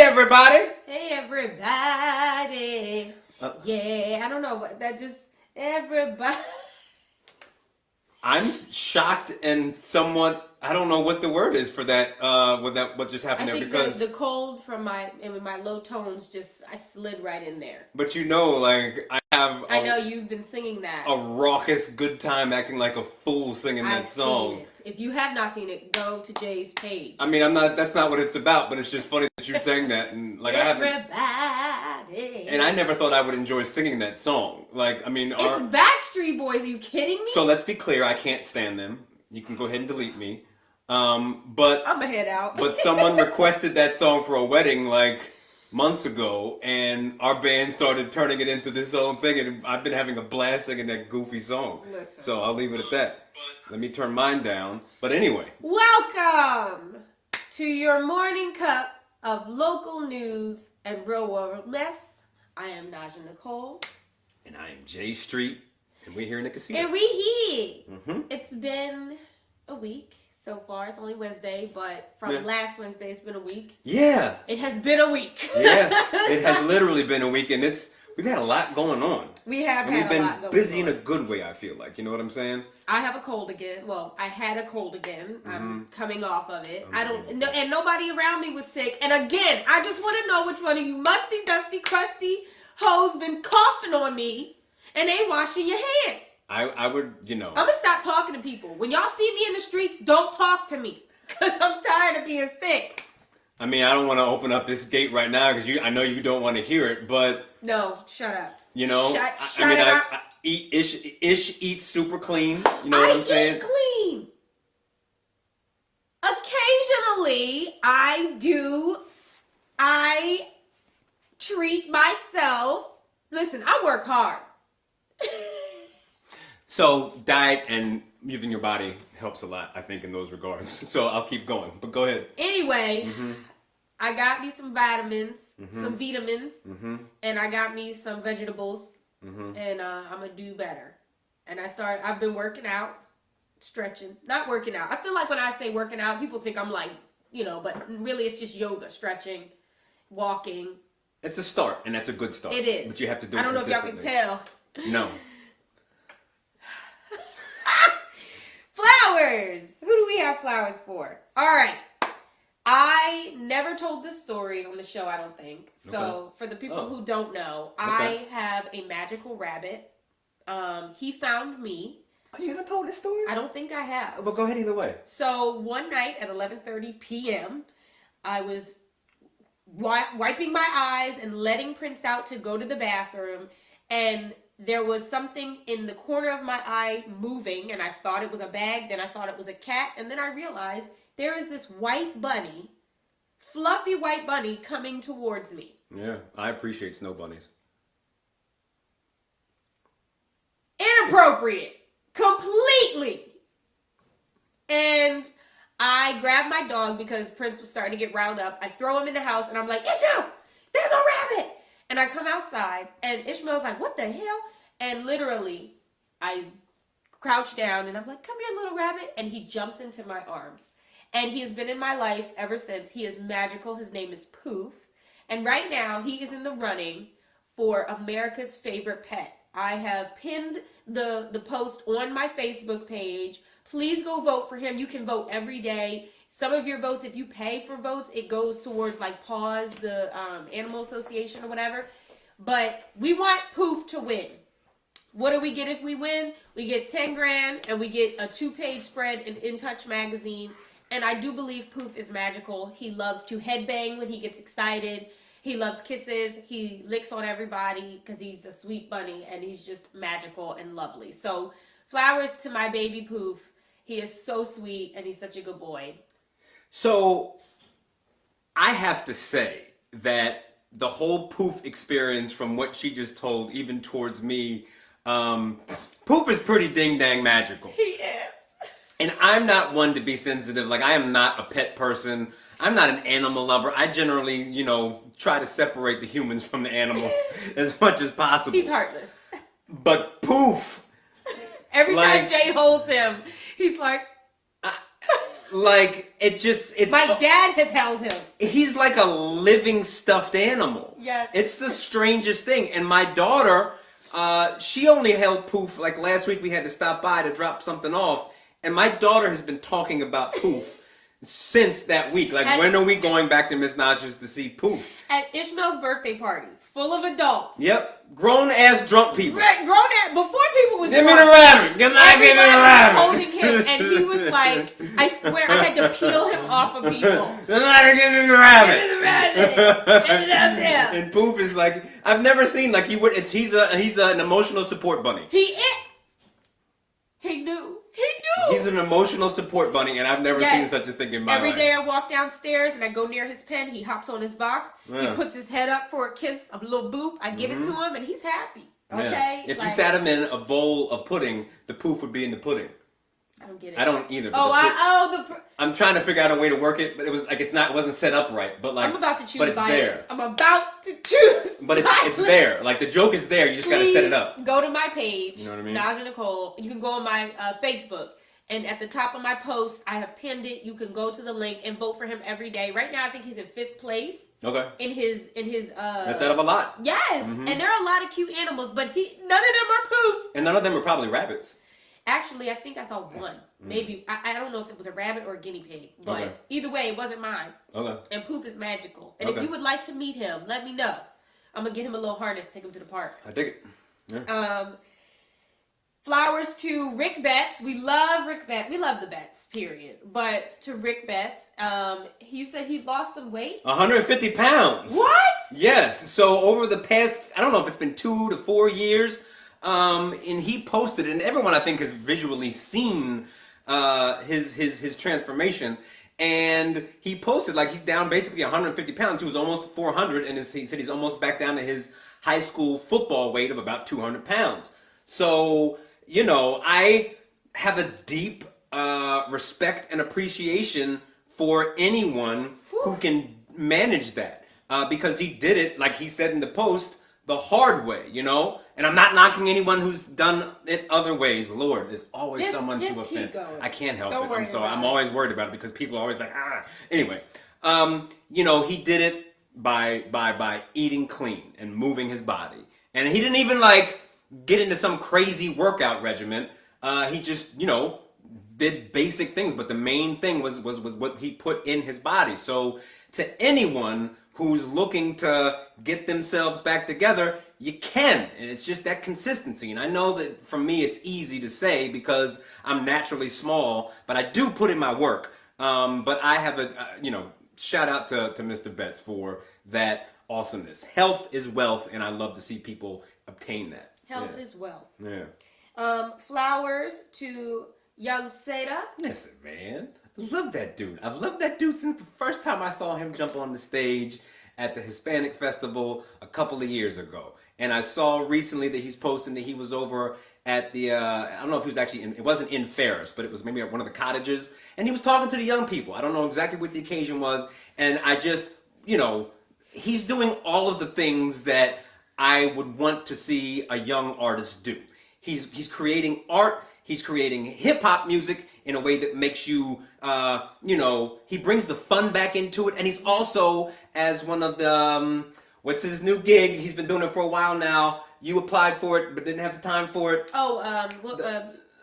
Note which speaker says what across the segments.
Speaker 1: everybody!
Speaker 2: Hey everybody! Yeah, I don't know, but that just everybody.
Speaker 1: I'm shocked and somewhat. I don't know what the word is for that. What just happened
Speaker 2: I
Speaker 1: there?
Speaker 2: think
Speaker 1: Because
Speaker 2: the cold from my low tones I slid right in there.
Speaker 1: but like
Speaker 2: I know you've been singing that.
Speaker 1: a raucous good time, acting like a fool singing that
Speaker 2: I've
Speaker 1: song.
Speaker 2: seen it. If you have not seen it, go to Jay's page.
Speaker 1: I mean, I'm not. That's not what it's about. But it's just funny that you sang that, and like
Speaker 2: everybody.
Speaker 1: And I never thought I would enjoy singing that song. Like, I mean,
Speaker 2: it's Backstreet Boys. Are you kidding me?
Speaker 1: So let's be clear. I can't stand them. You can go ahead and delete me. But
Speaker 2: I'm gonna head out.
Speaker 1: But someone requested that song for a wedding like months ago, and our band started turning it into this own thing, and I've been having a blast singing that goofy song.
Speaker 2: Listen.
Speaker 1: So I'll leave it at that. Let me turn mine down. But anyway.
Speaker 2: Welcome to your morning cup of local news and real world mess. I am Naja Nicole.
Speaker 1: And I am Jay Street. And we're here in Tha Casita.
Speaker 2: And we here.
Speaker 1: Mm-hmm.
Speaker 2: It's been a week so far. It's only Wednesday, but from last Wednesday, it's been a week.
Speaker 1: Yeah.
Speaker 2: It has been a week.
Speaker 1: Yeah. It has literally been a week, and we've had a lot going on.
Speaker 2: We have
Speaker 1: and
Speaker 2: had a lot going on.
Speaker 1: We've been busy in a good way, I feel like. You know what I'm saying?
Speaker 2: I have a cold again. Well, I had a cold again. I'm coming off of it. And nobody around me was sick. And again, I just want to know which one of you musty, dusty, crusty hoes been coughing on me and ain't washing your hands.
Speaker 1: I would,
Speaker 2: I'm going to stop talking to people. When y'all see me in the streets, don't talk to me. Because I'm tired of being sick.
Speaker 1: I mean, I don't want to open up this gate right now because I know you don't want to hear it, but...
Speaker 2: No, shut up.
Speaker 1: Shut up. Ish eats super clean. You know what I'm saying?
Speaker 2: I eat clean. Occasionally, I treat myself. Listen, I work hard.
Speaker 1: So, diet and moving your body helps a lot, I think, in those regards. So, I'll keep going. But go ahead.
Speaker 2: Anyway, I got me some vitamins, and I got me some vegetables, and I'm going to do better. And I've been working out, stretching. Not working out. I feel like when I say working out, people think I'm like, but really it's just yoga, stretching, walking.
Speaker 1: It's a start, and that's a good start.
Speaker 2: It is.
Speaker 1: But you have to do it
Speaker 2: I don't know if y'all can tell.
Speaker 1: No.
Speaker 2: Flowers! Who do we have flowers for? All right. I never told this story on the show, I don't think. So, for the people who don't know, I have a magical rabbit. He found me.
Speaker 1: Oh, you haven't told this story?
Speaker 2: I don't think I have.
Speaker 1: Well, go ahead either way.
Speaker 2: So, one night at 11:30 p.m., I was wiping my eyes and letting Prince out to go to the bathroom, and there was something in the corner of my eye moving, and I thought it was a bag, then I thought it was a cat, and then I realized there is this white bunny, fluffy white bunny, coming towards me.
Speaker 1: Yeah, I appreciate snow bunnies.
Speaker 2: Inappropriate. Completely. And I grabbed my dog because Prince was starting to get riled up. I throw him in the house, and I'm like, Ishmael, there's a rabbit. And I come outside, and Ishmael's like, what the hell? And literally, I crouch down, and I'm like, come here, little rabbit. And he jumps into my arms. And he has been in my life ever since. He is magical. His name is Poof. And right now, he is in the running for America's favorite pet. I have pinned the post on my Facebook page. Please go vote for him. You can vote every day. Some of your votes, if you pay for votes, it goes towards like PAWS, the Animal Association or whatever. But we want Poof to win. What do we get if we win? We get 10 grand and we get a 2-page spread in Touch magazine. And I do believe Poof is magical. He loves to headbang when he gets excited. He loves kisses. He licks on everybody because he's a sweet bunny and he's just magical and lovely. So flowers to my baby Poof. He is so sweet and he's such a good boy.
Speaker 1: So I have to say that the whole Poof experience, from what she just told, even towards me, Poof is pretty ding-dang magical.
Speaker 2: He is.
Speaker 1: And I'm not one to be sensitive. Like, I am not a pet person. I'm not an animal lover. I generally, try to separate the humans from the animals as much as possible.
Speaker 2: He's heartless.
Speaker 1: But Poof.
Speaker 2: Every time Jay holds him, he's like...
Speaker 1: Like, it's...
Speaker 2: My dad has held him.
Speaker 1: He's like a living stuffed animal.
Speaker 2: Yes.
Speaker 1: It's the strangest thing. And my daughter, she only held Poof, like last week we had to stop by to drop something off. And my daughter has been talking about Poof since that week. Like, when are we going back to Miss Naja's to see Poof?
Speaker 2: At Ishmael's birthday party, full of adults.
Speaker 1: Yep. Grown-ass drunk people.
Speaker 2: Grown-ass, before people was
Speaker 1: Give
Speaker 2: drunk.
Speaker 1: me the rabbit. Give me the rabbit.
Speaker 2: Holding him, and he was like, I swear I had to peel him off of people.
Speaker 1: Somebody give me the rabbit.
Speaker 2: Give me the rabbit. Get it up there.
Speaker 1: And Poof is like, I've never seen, like, he's an emotional support bunny.
Speaker 2: He knew.
Speaker 1: He's an emotional support bunny, and I've never seen such a thing in my life.
Speaker 2: Every day I walk downstairs and I go near his pen, he hops on his box, he puts his head up for a kiss, a little boop, I give it to him, and he's happy. Okay?
Speaker 1: Yeah. If you sat him in a bowl of pudding, the Poof would be in the pudding.
Speaker 2: I don't get it.
Speaker 1: I don't either. I'm trying to figure out a way to work it, but it was like it wasn't set up right. But like
Speaker 2: I'm about to choose
Speaker 1: but it's
Speaker 2: violence.
Speaker 1: there.
Speaker 2: I'm about to choose.
Speaker 1: But it's there. Like the joke is there. You just gotta set it up.
Speaker 2: Go to my page,
Speaker 1: you know what I mean?
Speaker 2: Naja Nicole. You can go on my Facebook. And at the top of my post, I have pinned it. You can go to the link and vote for him every day. Right now, I think he's in 5th place.
Speaker 1: Okay.
Speaker 2: In his
Speaker 1: That's out of a lot.
Speaker 2: Yes, and there are a lot of cute animals, but none of them are Poof.
Speaker 1: And none of them are probably rabbits.
Speaker 2: Actually, I think I saw one. Maybe I don't know if it was a rabbit or a guinea pig, but either way, it wasn't mine.
Speaker 1: Okay.
Speaker 2: And Poof is magical. And if you would like to meet him, let me know. I'm gonna get him a little harness, take him to the park.
Speaker 1: I dig it. Yeah.
Speaker 2: Flowers to Rick Betts. We love Rick Betts. We love the Betts, period. But to Rick Betts, you said he lost some weight?
Speaker 1: 150 pounds.
Speaker 2: What?
Speaker 1: Yes. So over the past, I don't know if it's been 2 to 4 years, and he posted, and everyone I think has visually seen his transformation. And he posted like he's down basically 150 pounds. He was almost 400, and he said he's almost back down to his high school football weight of about 200 pounds. So, you know, I have a deep respect and appreciation for anyone who can manage that. Because he did it, like he said in the post, the hard way, you know? And I'm not knocking anyone who's done it other ways. Lord, there's always someone to offend.
Speaker 2: Keep going.
Speaker 1: I can't help
Speaker 2: Don't
Speaker 1: it.
Speaker 2: worry
Speaker 1: I'm always worried about it because people are always like, Anyway, you know, he did it by eating clean and moving his body. And he didn't even like get into some crazy workout regimen. He just, you know, did basic things, but the main thing was what he put in his body. So to anyone who's looking to get themselves back together, you can, and it's just that consistency. And I know that for me it's easy to say because I'm naturally small, but I do put in my work. But I have you know, shout out to Mr. Betts for that awesomeness. Health is wealth, and I love to see people obtain that.
Speaker 2: Health is wealth.
Speaker 1: Yeah.
Speaker 2: Flowers to young Seda.
Speaker 1: Listen, man. Love that dude. I've loved that dude since the first time I saw him jump on the stage at the Hispanic Festival a couple of years ago. And I saw recently that he's posting that he was over at the, I don't know if he was actually it wasn't in Ferris, but it was maybe at one of the cottages. And he was talking to the young people. I don't know exactly what the occasion was. And I just, you know, he's doing all of the things that I would want to see a young artist do. He's creating art. He's creating hip-hop music in a way that makes you, you know, he brings the fun back into it. And he's also, as one of the, what's his new gig? He's been doing it for a while now. You applied for it, but didn't have the time for it.
Speaker 2: Oh,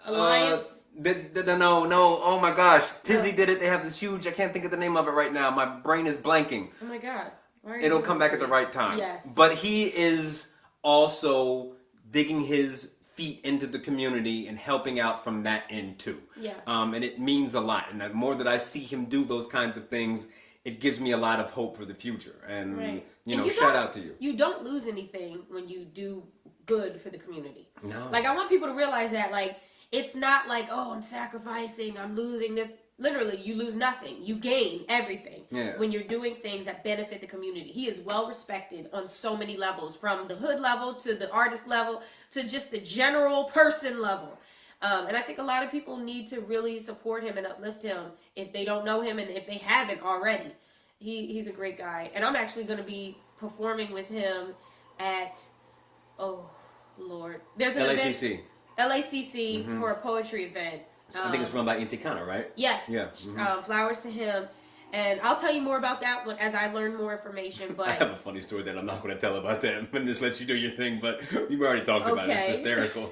Speaker 2: Alliance?
Speaker 1: No, oh my gosh. Tizzy did it. They have this huge, I can't think of the name of it right now. My brain is blanking.
Speaker 2: Oh my God.
Speaker 1: It'll come back at the right time.
Speaker 2: Yes.
Speaker 1: But he is also digging his feet into the community and helping out from that end too.
Speaker 2: Yeah.
Speaker 1: And it means a lot. And the more that I see him do those kinds of things, it gives me a lot of hope for the future. And, you know, shout out to you. You
Speaker 2: don't lose anything when you do good for the community.
Speaker 1: No.
Speaker 2: Like, I want people to realize that, like, it's not like, oh, I'm sacrificing, I'm losing this. Literally, you lose nothing. You gain everything when you're doing things that benefit the community. He is well respected on so many levels, from the hood level to the artist level to just the general person level. And I think a lot of people need to really support him and uplift him if they don't know him and if they haven't already. He's a great guy. And I'm actually going to be performing with him at, oh, Lord. There's an
Speaker 1: LACC.
Speaker 2: event, LACC for a poetry event.
Speaker 1: I think it's run by Intikana, right?
Speaker 2: Yes.
Speaker 1: Yeah.
Speaker 2: Flowers to him. And I'll tell you more about that as I learn more information. But
Speaker 1: I have a funny story that I'm not going to tell about that. I'm going to just let you do your thing, but you've already talked about it. It's hysterical.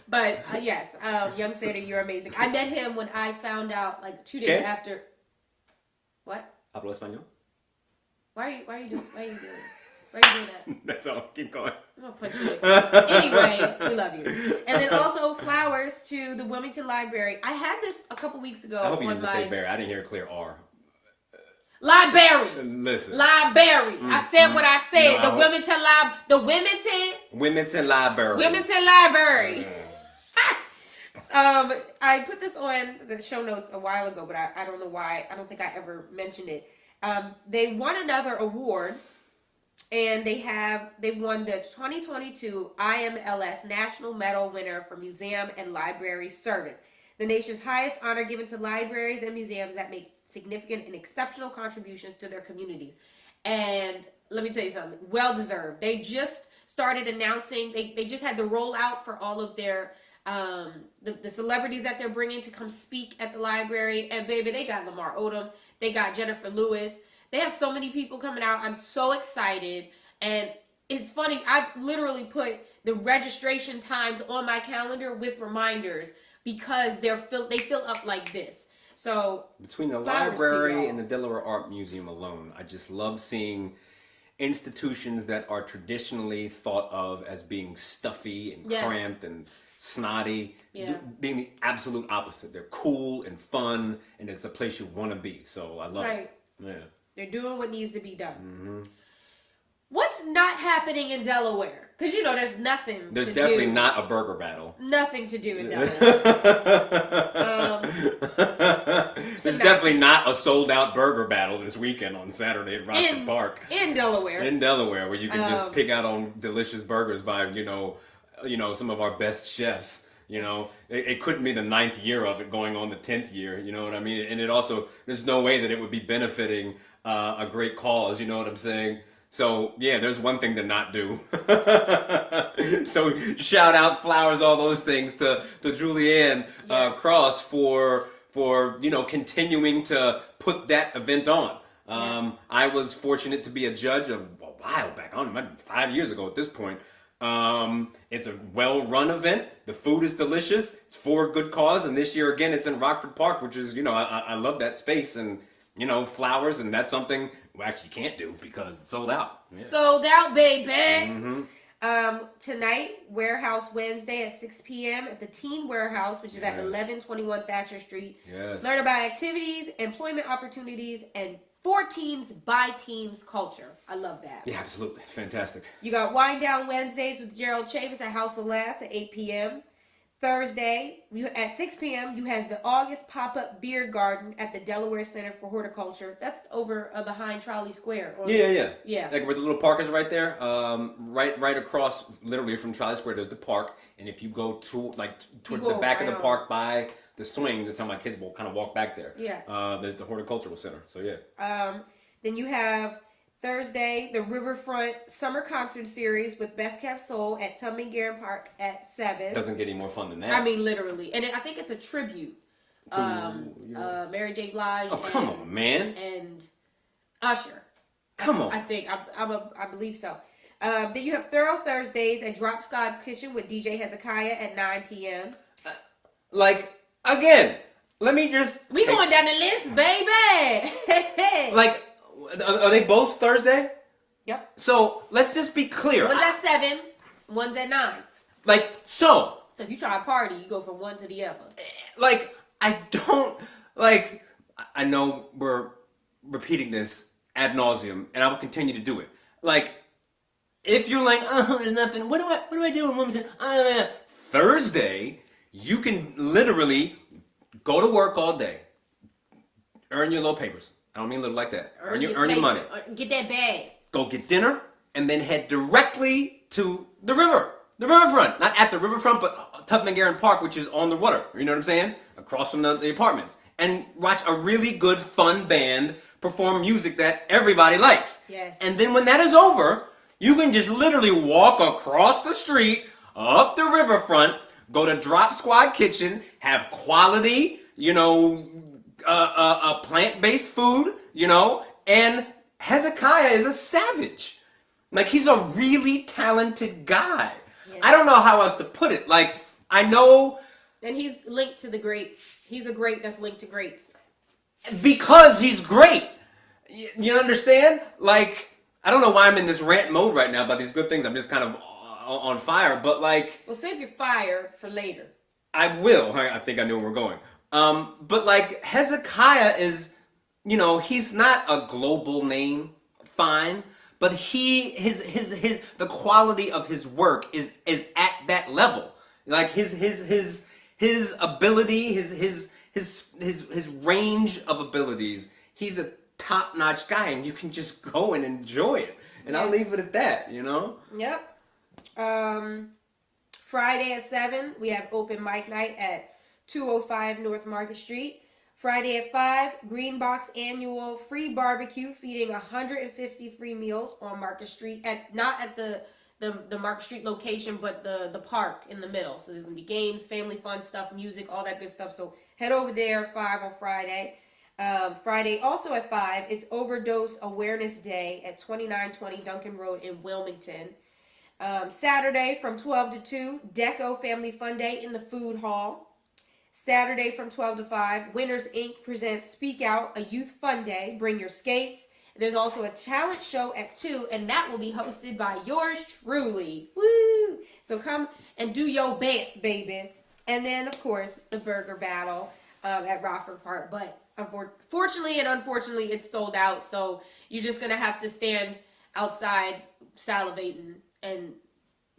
Speaker 2: But yes, young Santa, you're amazing. I met him when I found out, like 2 days after. What?
Speaker 1: Hablo español?
Speaker 2: Why are you doing that?
Speaker 1: That's all. Keep going.
Speaker 2: I'm gonna punch you. Anyway, we love you. And then also flowers to the Wilmington Library. I had this a couple weeks ago.
Speaker 1: I hope you didn't say Barry. I didn't hear a clear R.
Speaker 2: Library.
Speaker 1: Listen.
Speaker 2: Library. I said what I said.
Speaker 1: No,
Speaker 2: the Wilmington
Speaker 1: Library.
Speaker 2: Wilmington Library. I put this on the show notes a while ago, but I don't know why. I don't think I ever mentioned it. They won another award. And they won the 2022 IMLS National Medal winner for Museum and Library Service, the nation's highest honor given to libraries and museums that make significant and exceptional contributions to their communities. And let me tell you something, well deserved. They just started announcing, they just had the rollout for all of their the celebrities that they're bringing to come speak at the library. And baby, they got Lamar Odom, they got Jennifer Lewis. They have so many people coming out. I'm so excited. And it's funny, I literally put the registration times on my calendar with reminders because they fill up like this. So
Speaker 1: between the library and the Delaware Art Museum alone, I just love seeing institutions that are traditionally thought of as being stuffy and cramped and snotty, being the absolute opposite. They're cool and fun, and it's a place you want to be. So I love it. Yeah.
Speaker 2: They're doing what needs to be done. Mm-hmm. What's not happening in Delaware? Because, there's nothing
Speaker 1: There's definitely not a burger battle.
Speaker 2: Nothing to do in Delaware.
Speaker 1: There's definitely not a sold-out burger battle this weekend on Saturday at Rockford Park.
Speaker 2: In Delaware.
Speaker 1: In Delaware, where you can just pick out on delicious burgers by, some of our best chefs. It couldn't be the 9th year of it going on the 10th year, you know what I mean? And it also, there's no way that it would be benefiting a great cause, you know what I'm saying? So, yeah, there's one thing to not do. So, shout out, flowers, all those things to Julianne Cross for continuing to put that event on. I was fortunate to be a judge a while back, I don't know, 5 years ago at this point. It's a well-run event. The food is delicious. It's for a good cause. And this year, again, it's in Rockford Park, which is, I love that space and, flowers. And that's something we actually can't do because it's sold out. Yeah.
Speaker 2: Sold out, baby. Mm-hmm. Tonight, Warehouse Wednesday at 6 p.m. at the Teen Warehouse, which is at 1121 Thatcher Street.
Speaker 1: Yes.
Speaker 2: Learn about activities, employment opportunities, and for teens, by teens culture. I love that.
Speaker 1: Yeah, absolutely. It's fantastic.
Speaker 2: You got Wind Down Wednesdays with Gerald Chavis at House of Laughs at 8 p.m. Thursday, at 6 p.m., you have the August pop-up beer garden at the Delaware Center for Horticulture. That's over behind Trolley Square.
Speaker 1: Yeah. Like where the little park is right there, right across, literally from Trolley Square, there's the park. And if you go towards the back of the park by the swing, that's how my kids will kind of walk back there.
Speaker 2: Yeah.
Speaker 1: There's the horticultural center. So yeah.
Speaker 2: Then you have Thursday, the Riverfront Summer Concert Series with Best Kept Soul at Tubman Garden Park at 7.
Speaker 1: Doesn't get any more fun than that.
Speaker 2: I mean, literally. And I think it's a tribute to Mary J. Blige.
Speaker 1: Oh, come on, man.
Speaker 2: And Usher.
Speaker 1: Come on.
Speaker 2: I think. I believe so. Then you have Thorough Thursdays at Drop Squad Kitchen with DJ Hezekiah at 9 p.m.
Speaker 1: Again, let me just...
Speaker 2: We going down the list, baby!
Speaker 1: Are they both Thursday?
Speaker 2: Yep.
Speaker 1: So, let's just be clear.
Speaker 2: One's at 7, one's at 9.
Speaker 1: So
Speaker 2: if you try to party, you go from one to the other.
Speaker 1: I don't... I know we're repeating this ad nauseum, and I will continue to do it. If you're there's nothing... What do I do when women say, Thursday... You can literally go to work all day, earn your little papers. I don't mean little like that. Earn your money.
Speaker 2: Get that bag.
Speaker 1: Go get dinner, and then head directly to the riverfront. Not at the riverfront, but Tubman Garden Park, which is on the water. You know what I'm saying? Across from the apartments. And watch a really good, fun band perform music that everybody likes.
Speaker 2: Yes.
Speaker 1: And then when that is over, you can just literally walk across the street, up the riverfront, Go to Drop Squad Kitchen, have quality, plant-based food, and Hezekiah is a savage. Like, he's a really talented guy.
Speaker 2: Yeah.
Speaker 1: I don't know how else to put it. Like, I know...
Speaker 2: And he's linked to the greats. He's a great that's linked to greats.
Speaker 1: Because he's great. You understand? Like, I don't know why I'm in this rant mode right now about these good things. I'm just kind of on fire. But, like...
Speaker 2: Well, save your fire for later.
Speaker 1: I will. I think I know where we're going. But, like, Hezekiah is... he's not a global name. Fine. But the quality of his work is at that level. Like, his ability, his range of abilities, he's a top-notch guy, and you can just go and enjoy it. And I'll leave it at that,
Speaker 2: Yep. Friday at 7, we have open mic night at 205 North Market Street. Friday at 5, Green Box annual free barbecue, feeding 150 free meals on Market Street, not at the Market Street location, but the park in the middle. So there's going to be games, family fun stuff, music, all that good stuff. So head over there, 5 on Friday. Friday, also at 5, it's Overdose Awareness Day at 2920 Duncan Road in Wilmington. Saturday from 12 to 2, Deco Family Fun Day in the Food Hall. Saturday from 12 to 5, Winners Inc. presents Speak Out, a youth fun day. Bring your skates. There's also a talent show at 2, and that will be hosted by yours truly. Woo! So come and do your best, baby. And then, of course, the burger battle at Rockford Park. But fortunately and unfortunately, it's sold out. So you're just going to have to stand outside salivating and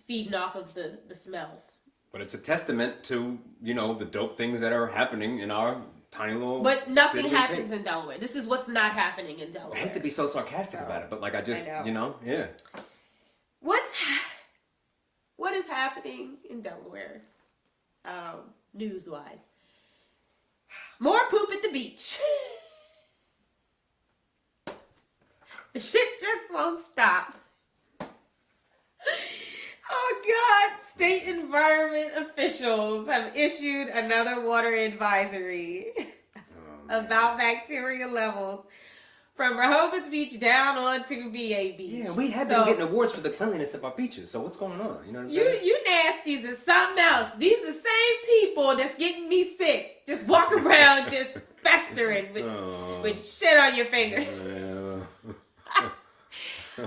Speaker 2: feeding off of the smells.
Speaker 1: But it's a testament to, the dope things that are happening in our tiny little...
Speaker 2: But nothing happens in Delaware. This is what's not happening in Delaware.
Speaker 1: I hate to be so sarcastic about it, but like I know. Yeah.
Speaker 2: What is happening in Delaware, news-wise? More poop at the beach. The shit just won't stop. Oh God, state environment officials have issued another water advisory about bacteria levels from Rehoboth Beach down onto BA Beach.
Speaker 1: Yeah, we have been getting awards for the cleanliness of our beaches, so what's going on? You know what I'm saying?
Speaker 2: You nasties are something else. These are the same people that's getting me sick. Just walk around just festering with shit on your fingers.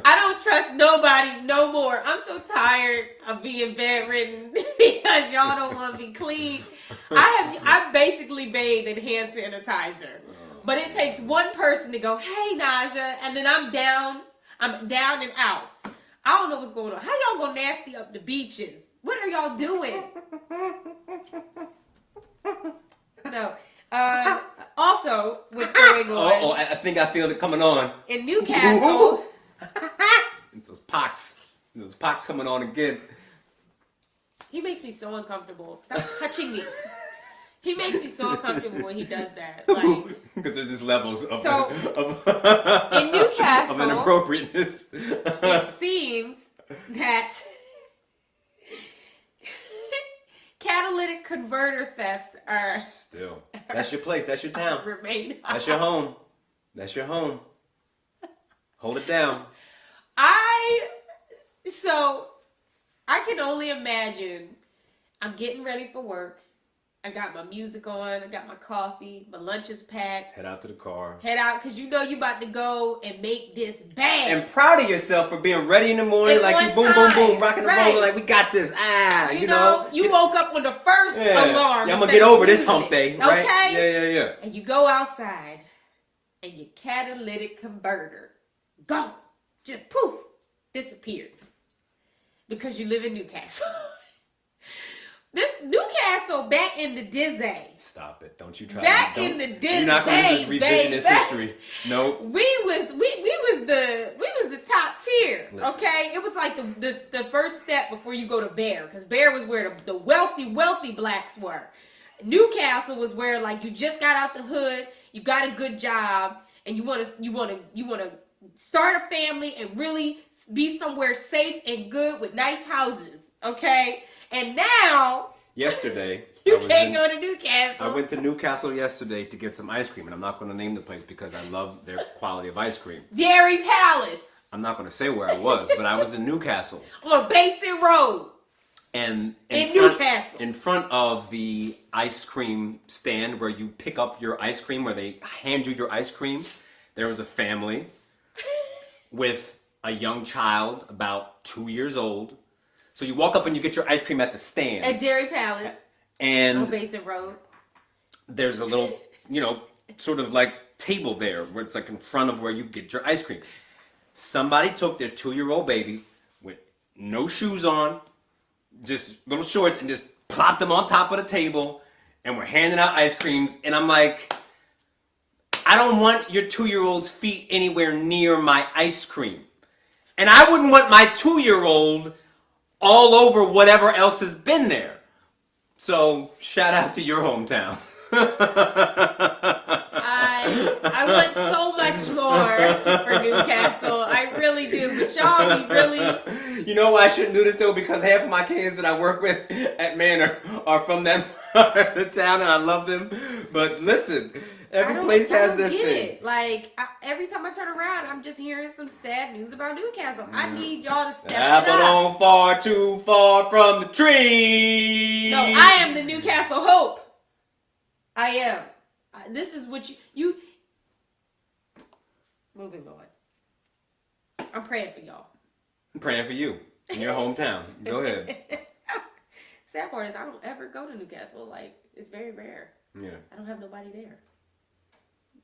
Speaker 2: I don't trust nobody no more. I'm so tired of being bedridden because y'all don't want to be clean. I basically bathe in hand sanitizer. But it takes one person to go, hey, Naja, and then I'm down and out. I don't know what's going on. How y'all go nasty up the beaches? What are y'all doing? No. Also, what's going on?
Speaker 1: Oh, I think I feel it coming on.
Speaker 2: In Newcastle.
Speaker 1: It's those pox coming on again.
Speaker 2: He makes me so uncomfortable. Stop touching me. He makes me so uncomfortable when he does that.
Speaker 1: Because there's just levels of
Speaker 2: in Newcastle,
Speaker 1: of inappropriateness.
Speaker 2: It seems that catalytic converter thefts are
Speaker 1: still. That's your place. That's your town.
Speaker 2: Remain.
Speaker 1: That's your home. That's your home. Hold it down.
Speaker 2: I can only imagine. I'm getting ready for work. I got my music on. I got my coffee. My lunch is packed.
Speaker 1: Head out to the car.
Speaker 2: Head out because you about to go and make this bang.
Speaker 1: And proud of yourself for being ready in the morning, like you boom, boom, boom, rocking the roll, like we got this.
Speaker 2: You know. You woke up on the first alarm.
Speaker 1: Yeah, I'm gonna get over this hump day, right?
Speaker 2: Okay.
Speaker 1: Yeah.
Speaker 2: And you go outside, and your catalytic converter, go, just poof, disappeared, because you live in Newcastle. This Newcastle back in the dizzy.
Speaker 1: Stop it! Don't you try.
Speaker 2: Back in the dizzy.
Speaker 1: You're not going to just revisionist history. Nope.
Speaker 2: We was the top tier.
Speaker 1: Listen.
Speaker 2: Okay, it was like the first step before you go to Bear, because Bear was where the wealthy blacks were. Newcastle was where like you just got out the hood, you got a good job, and you want to start a family and really be somewhere safe and good with nice houses. Okay. And now
Speaker 1: yesterday.
Speaker 2: You can't go to Newcastle.
Speaker 1: I went to Newcastle yesterday to get some ice cream, and I'm not going to name the place because I love their quality of ice cream.
Speaker 2: Dairy Palace.
Speaker 1: I'm not going to say where I was, but I was in Newcastle.
Speaker 2: On Basin Road.
Speaker 1: And
Speaker 2: Newcastle.
Speaker 1: In front of the ice cream stand where you pick up your ice cream, where they hand you your ice cream, there was a family with a young child about 2 years old. So you walk up and you get your ice cream at the stand.
Speaker 2: At Dairy Palace.
Speaker 1: And
Speaker 2: on Basin Road.
Speaker 1: There's a little, sort of like table there where it's like in front of where you get your ice cream. Somebody took their 2-year-old baby with no shoes on, just little shorts, and just plopped them on top of the table, and we're handing out ice creams. And I'm like, I don't want your 2-year-old's feet anywhere near my ice cream. And I wouldn't want my 2-year-old all over whatever else has been there. So, shout out to your hometown.
Speaker 2: I want so much more for Newcastle. I really do. But y'all be really...
Speaker 1: You know why I shouldn't do this, though? Because half of my kids that I work with at Manor are from that part of the town, and I love them. But listen, every place has their thing.
Speaker 2: It. Like, every time I turn around, I'm just hearing some sad news about Newcastle. I need y'all to step it up.
Speaker 1: Apple don't fall too far from the tree.
Speaker 2: No, I am the Newcastle hope. I am. This is what you... Moving on. I'm praying for y'all.
Speaker 1: I'm praying for you in your hometown. Go ahead.
Speaker 2: Sad part is I don't ever go to Newcastle. Like, it's very rare.
Speaker 1: Yeah.
Speaker 2: I don't have nobody there.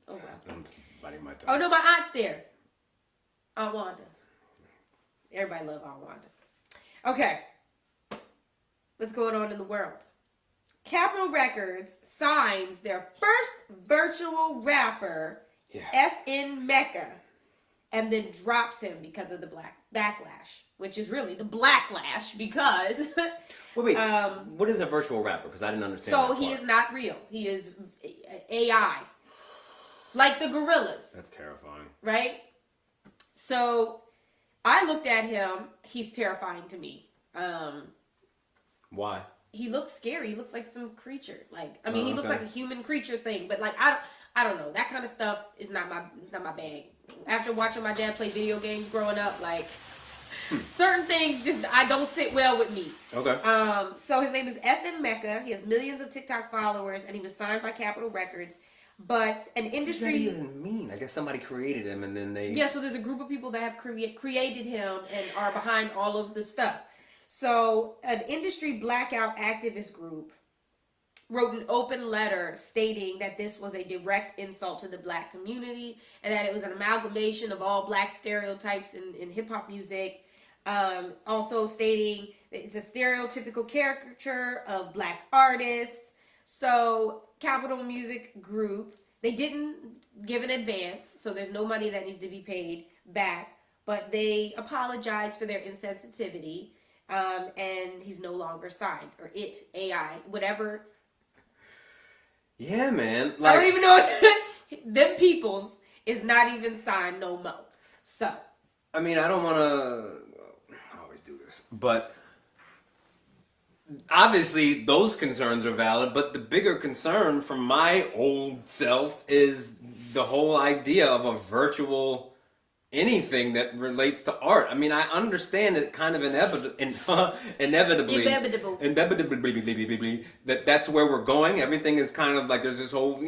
Speaker 2: Oh, wow.
Speaker 1: Somebody might
Speaker 2: Oh, no, my aunt's there. Aunt Wanda. Everybody love Aunt Wanda. Okay. What's going on in the world? Capitol Records signs their first virtual rapper, FN Mecca, and then drops him because of the backlash, which is really the blacklash because...
Speaker 1: Wait, what is a virtual rapper? Because I didn't understand
Speaker 2: So he is not real. He is AI. Like the gorillas.
Speaker 1: That's terrifying.
Speaker 2: Right? So I looked at him. He's terrifying to me.
Speaker 1: Why?
Speaker 2: He looks scary. He looks like some creature. He looks like a human creature thing. But I don't know. That kind of stuff is not my bag. After watching my dad play video games growing up, certain things I don't sit well with me.
Speaker 1: Okay.
Speaker 2: So his name is FN Mecca. He has millions of TikTok followers, and he was signed by Capitol Records. But an industry...
Speaker 1: What does that even mean? I guess somebody created him, and then they...
Speaker 2: Yeah, so there's a group of people that have created him and are behind all of the stuff. So an industry blackout activist group wrote an open letter stating that this was a direct insult to the black community and that it was an amalgamation of all black stereotypes in hip-hop music. Also stating that it's a stereotypical caricature of black artists. So Capitol Music Group, they didn't give an advance, so there's no money that needs to be paid back, but they apologized for their insensitivity, and he's no longer signed, or AI, whatever.
Speaker 1: Yeah, man.
Speaker 2: I don't even know them peoples is not even signed no more. So.
Speaker 1: I mean, I don't want to always do this, but obviously those concerns are valid, but the bigger concern from my old self is the whole idea of a virtual anything that relates to art. I mean, I understand it kind of inevitably that's where we're going. Everything is kind of like there's this whole,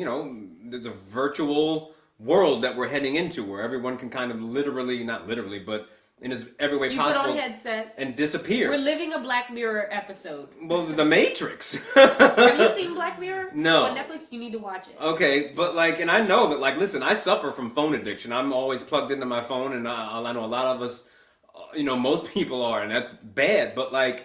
Speaker 1: there's a virtual world that we're heading into where everyone can kind of literally, not literally, but in every way possible.
Speaker 2: Put on headsets
Speaker 1: and disappear.
Speaker 2: We're living a Black Mirror episode.
Speaker 1: Well, The Matrix.
Speaker 2: Have you seen Black Mirror?
Speaker 1: No.
Speaker 2: On Netflix, you need to watch it.
Speaker 1: Okay, but and I know that listen, I suffer from phone addiction. I'm always plugged into my phone, and I know a lot of us, most people are, and that's bad. But I'm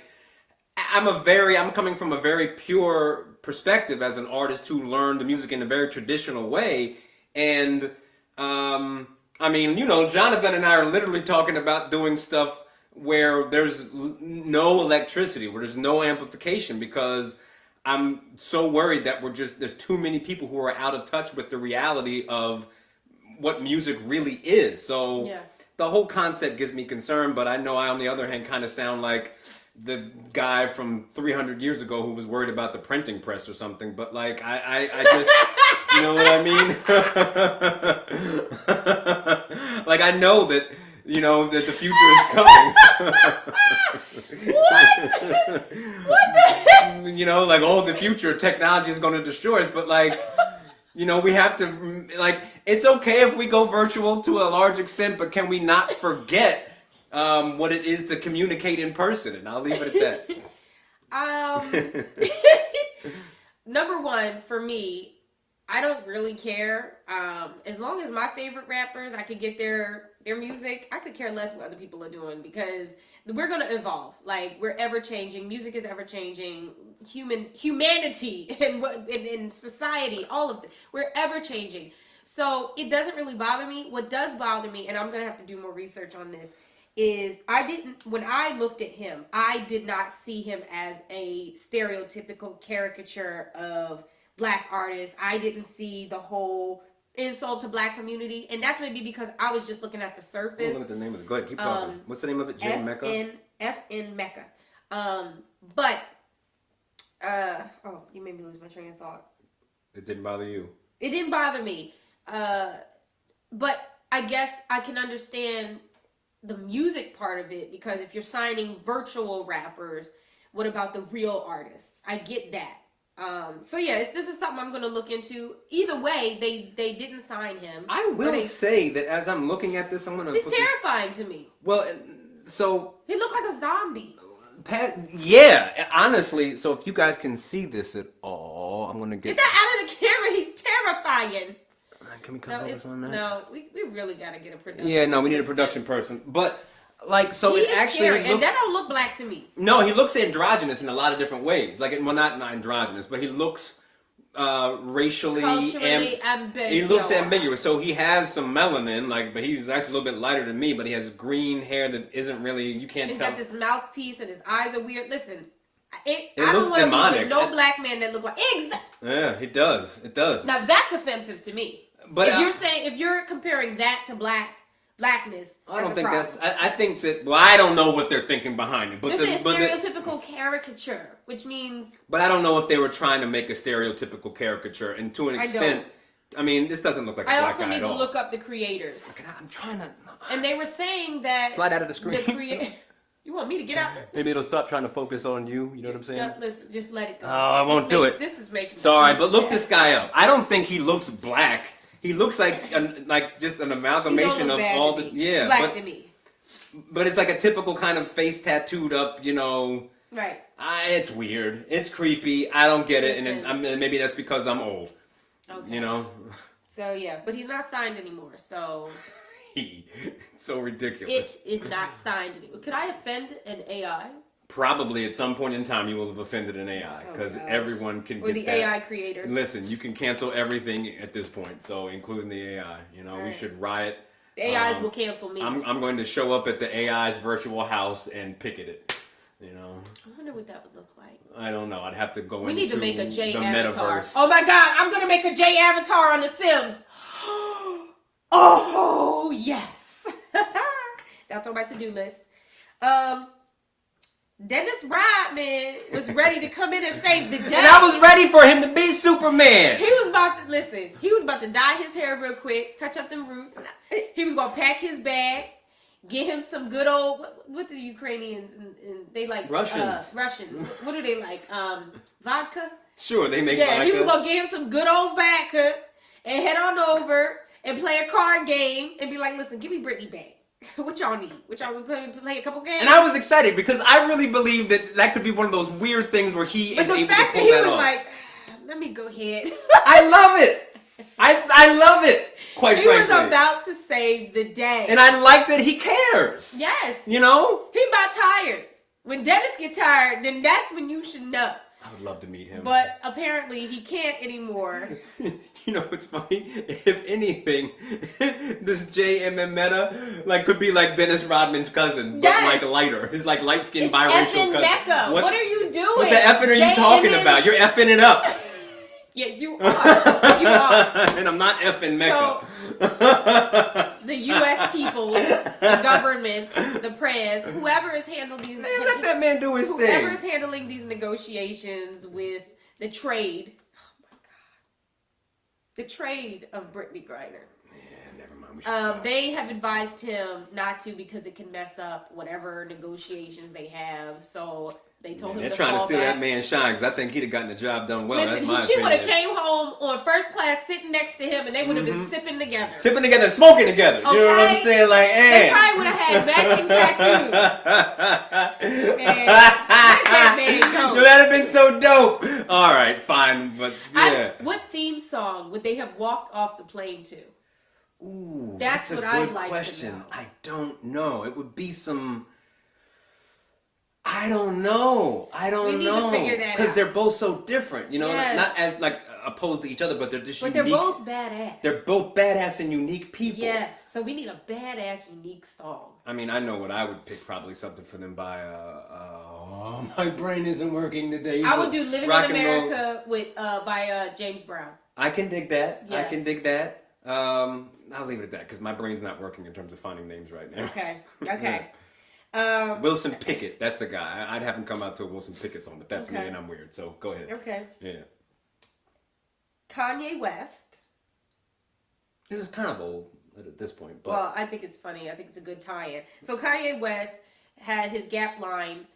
Speaker 1: coming from a very pure perspective as an artist who learned the music in a very traditional way, and I mean, Jonathan and I are literally talking about doing stuff where there's no electricity, where there's no amplification, because I'm so worried that there's too many people who are out of touch with the reality of what music really is. So the whole concept gives me concern, but I know I, on the other hand, kind of sound like the guy from 300 years ago who was worried about the printing press or something. But like, I just, you know what I mean? Like, I know that, you know, that the future is coming.
Speaker 2: What? What the heck?
Speaker 1: You know, like, oh, the future technology is going to destroy us. But like, you know, we have to, like, it's okay if we go virtual to a large extent, but can we not forget what it is to communicate in person? And I'll leave it at that.
Speaker 2: Number one, for me, I don't really care. As long as my favorite rappers, I could get their music, I could care less what other people are doing, because we're gonna evolve. Like, we're ever changing. Music is ever changing. Humanity and society, all of it, we're ever changing. So it doesn't really bother me. What does bother me, and I'm gonna have to do more research on this, is when I looked at him, I did not see him as a stereotypical caricature of black artists. I didn't see the whole insult to black community, and that's maybe because I was just looking at the surface.
Speaker 1: Look at the name of it. Go ahead, keep talking. What's the name of it? J Mecca?
Speaker 2: FN Mecca. You made me lose my train of thought.
Speaker 1: It didn't bother you.
Speaker 2: It didn't bother me. But I guess I can understand the music part of it, because if you're signing virtual rappers, what about the real artists? I get that. So yeah, this is something I'm going to look into. Either way, they didn't sign him.
Speaker 1: I will say that as I'm looking at this, I'm going to...
Speaker 2: He's terrifying to me.
Speaker 1: Well, so...
Speaker 2: He looked like a zombie.
Speaker 1: Yeah, honestly, so if you guys can see this at all, I'm going to
Speaker 2: Get that out of the camera. He's terrifying.
Speaker 1: Can we focus on that?
Speaker 2: No, we really got to get a production.
Speaker 1: Yeah, no, we need a production person. But, like, so it actually
Speaker 2: scary,
Speaker 1: looks...
Speaker 2: and that don't look black to me.
Speaker 1: No, he looks androgynous in a lot of different ways. Like, well, not androgynous, but he looks racially...
Speaker 2: Culturally ambiguous.
Speaker 1: He looks ambiguous. So he has some melanin, like, but he's actually a little bit lighter than me, but he has green hair that isn't really... You can't
Speaker 2: He's
Speaker 1: tell.
Speaker 2: got this mouthpiece, and his eyes are weird. Listen...
Speaker 1: It
Speaker 2: I don't
Speaker 1: looks
Speaker 2: want to be
Speaker 1: demonic.
Speaker 2: with no black man that look like...
Speaker 1: Yeah, it does. It does.
Speaker 2: Now, that's offensive to me.
Speaker 1: But
Speaker 2: if you're comparing that to blackness,
Speaker 1: I don't think that's. I think that. Well, I don't know what they're thinking behind it. But
Speaker 2: this is a stereotypical caricature, which means.
Speaker 1: But I don't know if they were trying to make a stereotypical caricature, and to an extent, I mean, this doesn't look like a black guy at all.
Speaker 2: I also need to look up the creators.
Speaker 1: I'm trying to.
Speaker 2: And they were saying that
Speaker 1: slide out of the screen.
Speaker 2: You want me to get out?
Speaker 1: Maybe it'll stop trying to focus on you. You know what I'm saying?
Speaker 2: No, listen, just let it go.
Speaker 1: Oh, I won't do it.
Speaker 2: This is making.
Speaker 1: Sorry, but look this guy up. I don't think he looks black. He looks like just an amalgamation of all the
Speaker 2: black to me.
Speaker 1: But it's like a typical kind of face tattooed up, you know.
Speaker 2: Right.
Speaker 1: It's weird. It's creepy. I don't get it,
Speaker 2: Listen.
Speaker 1: and maybe that's because I'm old.
Speaker 2: Okay.
Speaker 1: You know.
Speaker 2: So yeah, but he's not signed anymore. So.
Speaker 1: It's so ridiculous.
Speaker 2: It is not signed anymore. Could I offend an AI?
Speaker 1: Probably at some point in time you will have offended an AI, because everyone can
Speaker 2: or
Speaker 1: get
Speaker 2: the
Speaker 1: that.
Speaker 2: AI creators.
Speaker 1: Listen, you can cancel everything at this point, so including the AI. You know, we should riot.
Speaker 2: The AIs will cancel me.
Speaker 1: I'm going to show up at the AI's virtual house and picket it. You know.
Speaker 2: I wonder what that would look like.
Speaker 1: I don't know. I'd have to go into
Speaker 2: We need to make a J
Speaker 1: the
Speaker 2: avatar.
Speaker 1: metaverse.
Speaker 2: Oh my God! I'm gonna make a J avatar on The Sims. Oh yes. That's on my to-do list. Dennis Rodman was ready to come in and save the day.
Speaker 1: And I was ready for him to be Superman.
Speaker 2: He was about to listen. He was about to dye his hair real quick, touch up them roots. He was gonna pack his bag, get him some good old. What do Ukrainians and they like?
Speaker 1: Russians.
Speaker 2: Russians. What do they like? Vodka.
Speaker 1: Sure, they make.
Speaker 2: Yeah,
Speaker 1: vodka.
Speaker 2: he was gonna get him some good old vodka and head on over and play a card game and be like, "Listen, give me Britney back. What y'all need? What y'all play a couple games?"
Speaker 1: And I was excited because I really believe that could be one of those weird things where he is able to pull that off.
Speaker 2: But the fact that he was like, "Let me go ahead."
Speaker 1: I love it. I love it. Quite frankly,
Speaker 2: he was about to save the day,
Speaker 1: and I like that he cares.
Speaker 2: Yes,
Speaker 1: you know,
Speaker 2: he about tired. When Dennis get tired, then that's when you should know.
Speaker 1: I would love to meet him.
Speaker 2: But apparently he can't anymore.
Speaker 1: You know what's funny? If anything, this JMM Meta could be like Dennis Rodman's cousin, but like lighter. His like light-skinned biracial cousin.
Speaker 2: Mecca. What are you doing?
Speaker 1: What the effing are you talking about? You're effing it up.
Speaker 2: Yeah, you are. You are.
Speaker 1: And I'm not effing Mecca.
Speaker 2: So, the U.S. people, the government, the press, whoever is handling these,
Speaker 1: let that man do his
Speaker 2: whoever
Speaker 1: thing.
Speaker 2: is handling these negotiations with the trade. Oh my God, the trade of Brittany Griner.
Speaker 1: Never mind. We should stop.
Speaker 2: They have advised him not to because it can mess up whatever negotiations they have. So they told him
Speaker 1: they're
Speaker 2: to
Speaker 1: trying to
Speaker 2: fall
Speaker 1: steal
Speaker 2: back.
Speaker 1: that man's shine because I think he'd have gotten the job done well.
Speaker 2: Listen,
Speaker 1: That's my
Speaker 2: she would have
Speaker 1: opinion.
Speaker 2: came home on first class sitting next to him, and they would have been sipping together.
Speaker 1: Sipping together, smoking together. You know what I'm saying? Like, hey.
Speaker 2: They probably would have had matching tattoos. Man, let that man go.
Speaker 1: That'd have been so dope. All right, fine, but yeah.
Speaker 2: What theme song would they have walked off the plane to?
Speaker 1: Ooh,
Speaker 2: that's
Speaker 1: a
Speaker 2: what
Speaker 1: good
Speaker 2: I'd like
Speaker 1: question.
Speaker 2: to know.
Speaker 1: I don't know. It would be some. I don't know.
Speaker 2: We need to figure that out.
Speaker 1: Because they're both so different, you know,
Speaker 2: Yes.
Speaker 1: not as like opposed to each other, but they're just
Speaker 2: But
Speaker 1: unique.
Speaker 2: they're both badass.
Speaker 1: They're both badass and unique people.
Speaker 2: Yes, so we need a badass, unique song.
Speaker 1: I mean, I know what I would pick. Probably something for them by. Oh, my brain isn't working today.
Speaker 2: I would do "Living
Speaker 1: Rock
Speaker 2: in
Speaker 1: and Roll.
Speaker 2: America" with by James Brown.
Speaker 1: I can dig that.
Speaker 2: Yes.
Speaker 1: I can dig that. I'll leave it at that because my brain's not working in terms of finding names right now.
Speaker 2: Okay. Okay.
Speaker 1: Wilson Pickett, that's the guy. I'd have him come out to a Wilson Pickett song, but that's me
Speaker 2: Okay.
Speaker 1: and I'm weird. So go ahead.
Speaker 2: Okay.
Speaker 1: Yeah.
Speaker 2: Kanye West.
Speaker 1: This is kind of old at this point, but
Speaker 2: Well, I think it's funny. I think it's a good tie-in. So Kanye West had his Gap line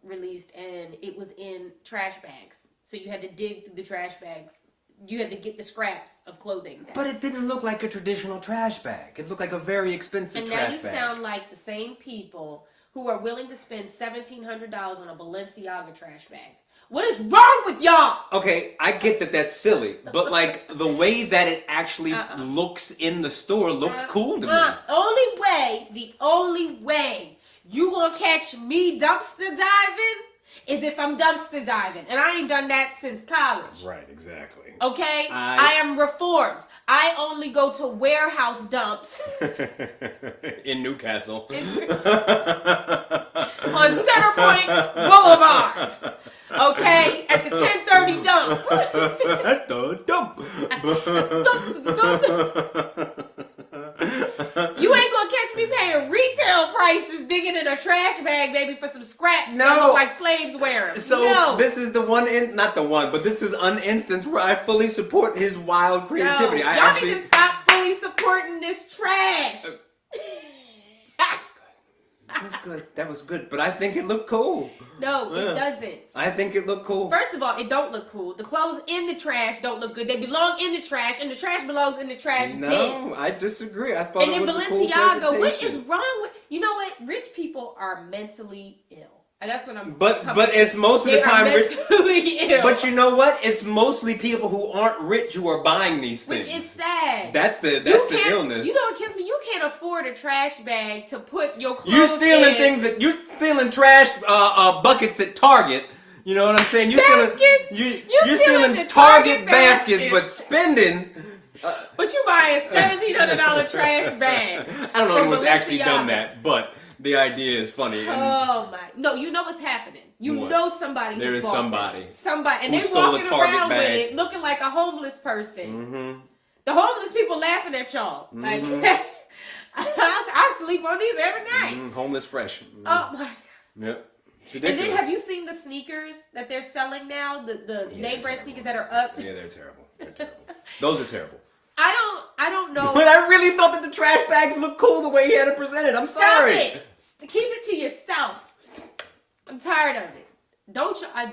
Speaker 2: released, and it was in trash bags. So you had to dig through the trash bags. You had to get the scraps of clothing.
Speaker 1: but it didn't look like a traditional trash bag. It looked like a very expensive
Speaker 2: And
Speaker 1: trash
Speaker 2: now you
Speaker 1: bag.
Speaker 2: sound like the same people who are willing to spend $1,700 on a Balenciaga trash bag. What is wrong with y'all?
Speaker 1: Okay, I get that that's silly, but like the way that it actually looks in the store looked cool to me.
Speaker 2: The only way you gonna catch me dumpster diving is if I'm dumpster diving. And I ain't done that since college.
Speaker 1: Right, exactly.
Speaker 2: Okay? I am reformed. I only go to warehouse dumps
Speaker 1: In Newcastle.
Speaker 2: on Centerpoint Boulevard. Okay? At the 1030 dump. You ain't gonna catch me paying retail prices digging in a trash bag, baby, for some scraps that look like slaves wear them.
Speaker 1: So this is the one, not the one, but this is an instance where I fully support his wild creativity.
Speaker 2: No, y'all need to stop fully supporting this trash.
Speaker 1: That was good, but I think it looked cool.
Speaker 2: No, it doesn't.
Speaker 1: I think it looked cool.
Speaker 2: First of all, it don't look cool. The clothes in the trash don't look good. They belong in the trash, and the trash belongs in the trash bin.
Speaker 1: No, I disagree. I thought
Speaker 2: And
Speaker 1: it
Speaker 2: then
Speaker 1: was a cool
Speaker 2: Balenciaga, what
Speaker 1: presentation.
Speaker 2: is wrong with... You know what? Rich people are mentally ill. And that's what I'm...
Speaker 1: But it's most of the time rich.
Speaker 2: mentally ill.
Speaker 1: But you know what? It's mostly people who aren't rich who are buying these things.
Speaker 2: Which is sad.
Speaker 1: That's the illness.
Speaker 2: You know what kills me? You can't afford a trash bag to put your clothes
Speaker 1: You're stealing
Speaker 2: in.
Speaker 1: things that you're stealing trash buckets at Target. You know what I'm saying? You're stealing
Speaker 2: the
Speaker 1: Target
Speaker 2: Target
Speaker 1: baskets,
Speaker 2: baskets.
Speaker 1: but spending.
Speaker 2: But you buying $1,700 trash bags.
Speaker 1: I don't know
Speaker 2: from
Speaker 1: anyone's actually
Speaker 2: Balenciaga.
Speaker 1: done that, but the idea is funny. And
Speaker 2: Oh my! No, you know what's happening. You
Speaker 1: What?
Speaker 2: know somebody.
Speaker 1: There
Speaker 2: has
Speaker 1: is
Speaker 2: bought
Speaker 1: somebody.
Speaker 2: that. Somebody, and
Speaker 1: who
Speaker 2: they
Speaker 1: stole a
Speaker 2: walking
Speaker 1: Target
Speaker 2: around with
Speaker 1: bag.
Speaker 2: it, looking like a homeless person.
Speaker 1: Mm-hmm.
Speaker 2: The homeless people laughing at y'all. Like, I sleep on these every night.
Speaker 1: Homeless fresh.
Speaker 2: Oh my!
Speaker 1: Yep. It's
Speaker 2: And
Speaker 1: ridiculous.
Speaker 2: then have you seen the sneakers that they're selling now? The name brand sneakers that are up.
Speaker 1: Yeah, they're terrible. They're terrible. Those are terrible.
Speaker 2: I don't know.
Speaker 1: But I really thought that the trash bags looked cool the way he had it presented. I'm
Speaker 2: Stop
Speaker 1: sorry.
Speaker 2: it. Keep it to yourself. I'm tired of it. Don't you? I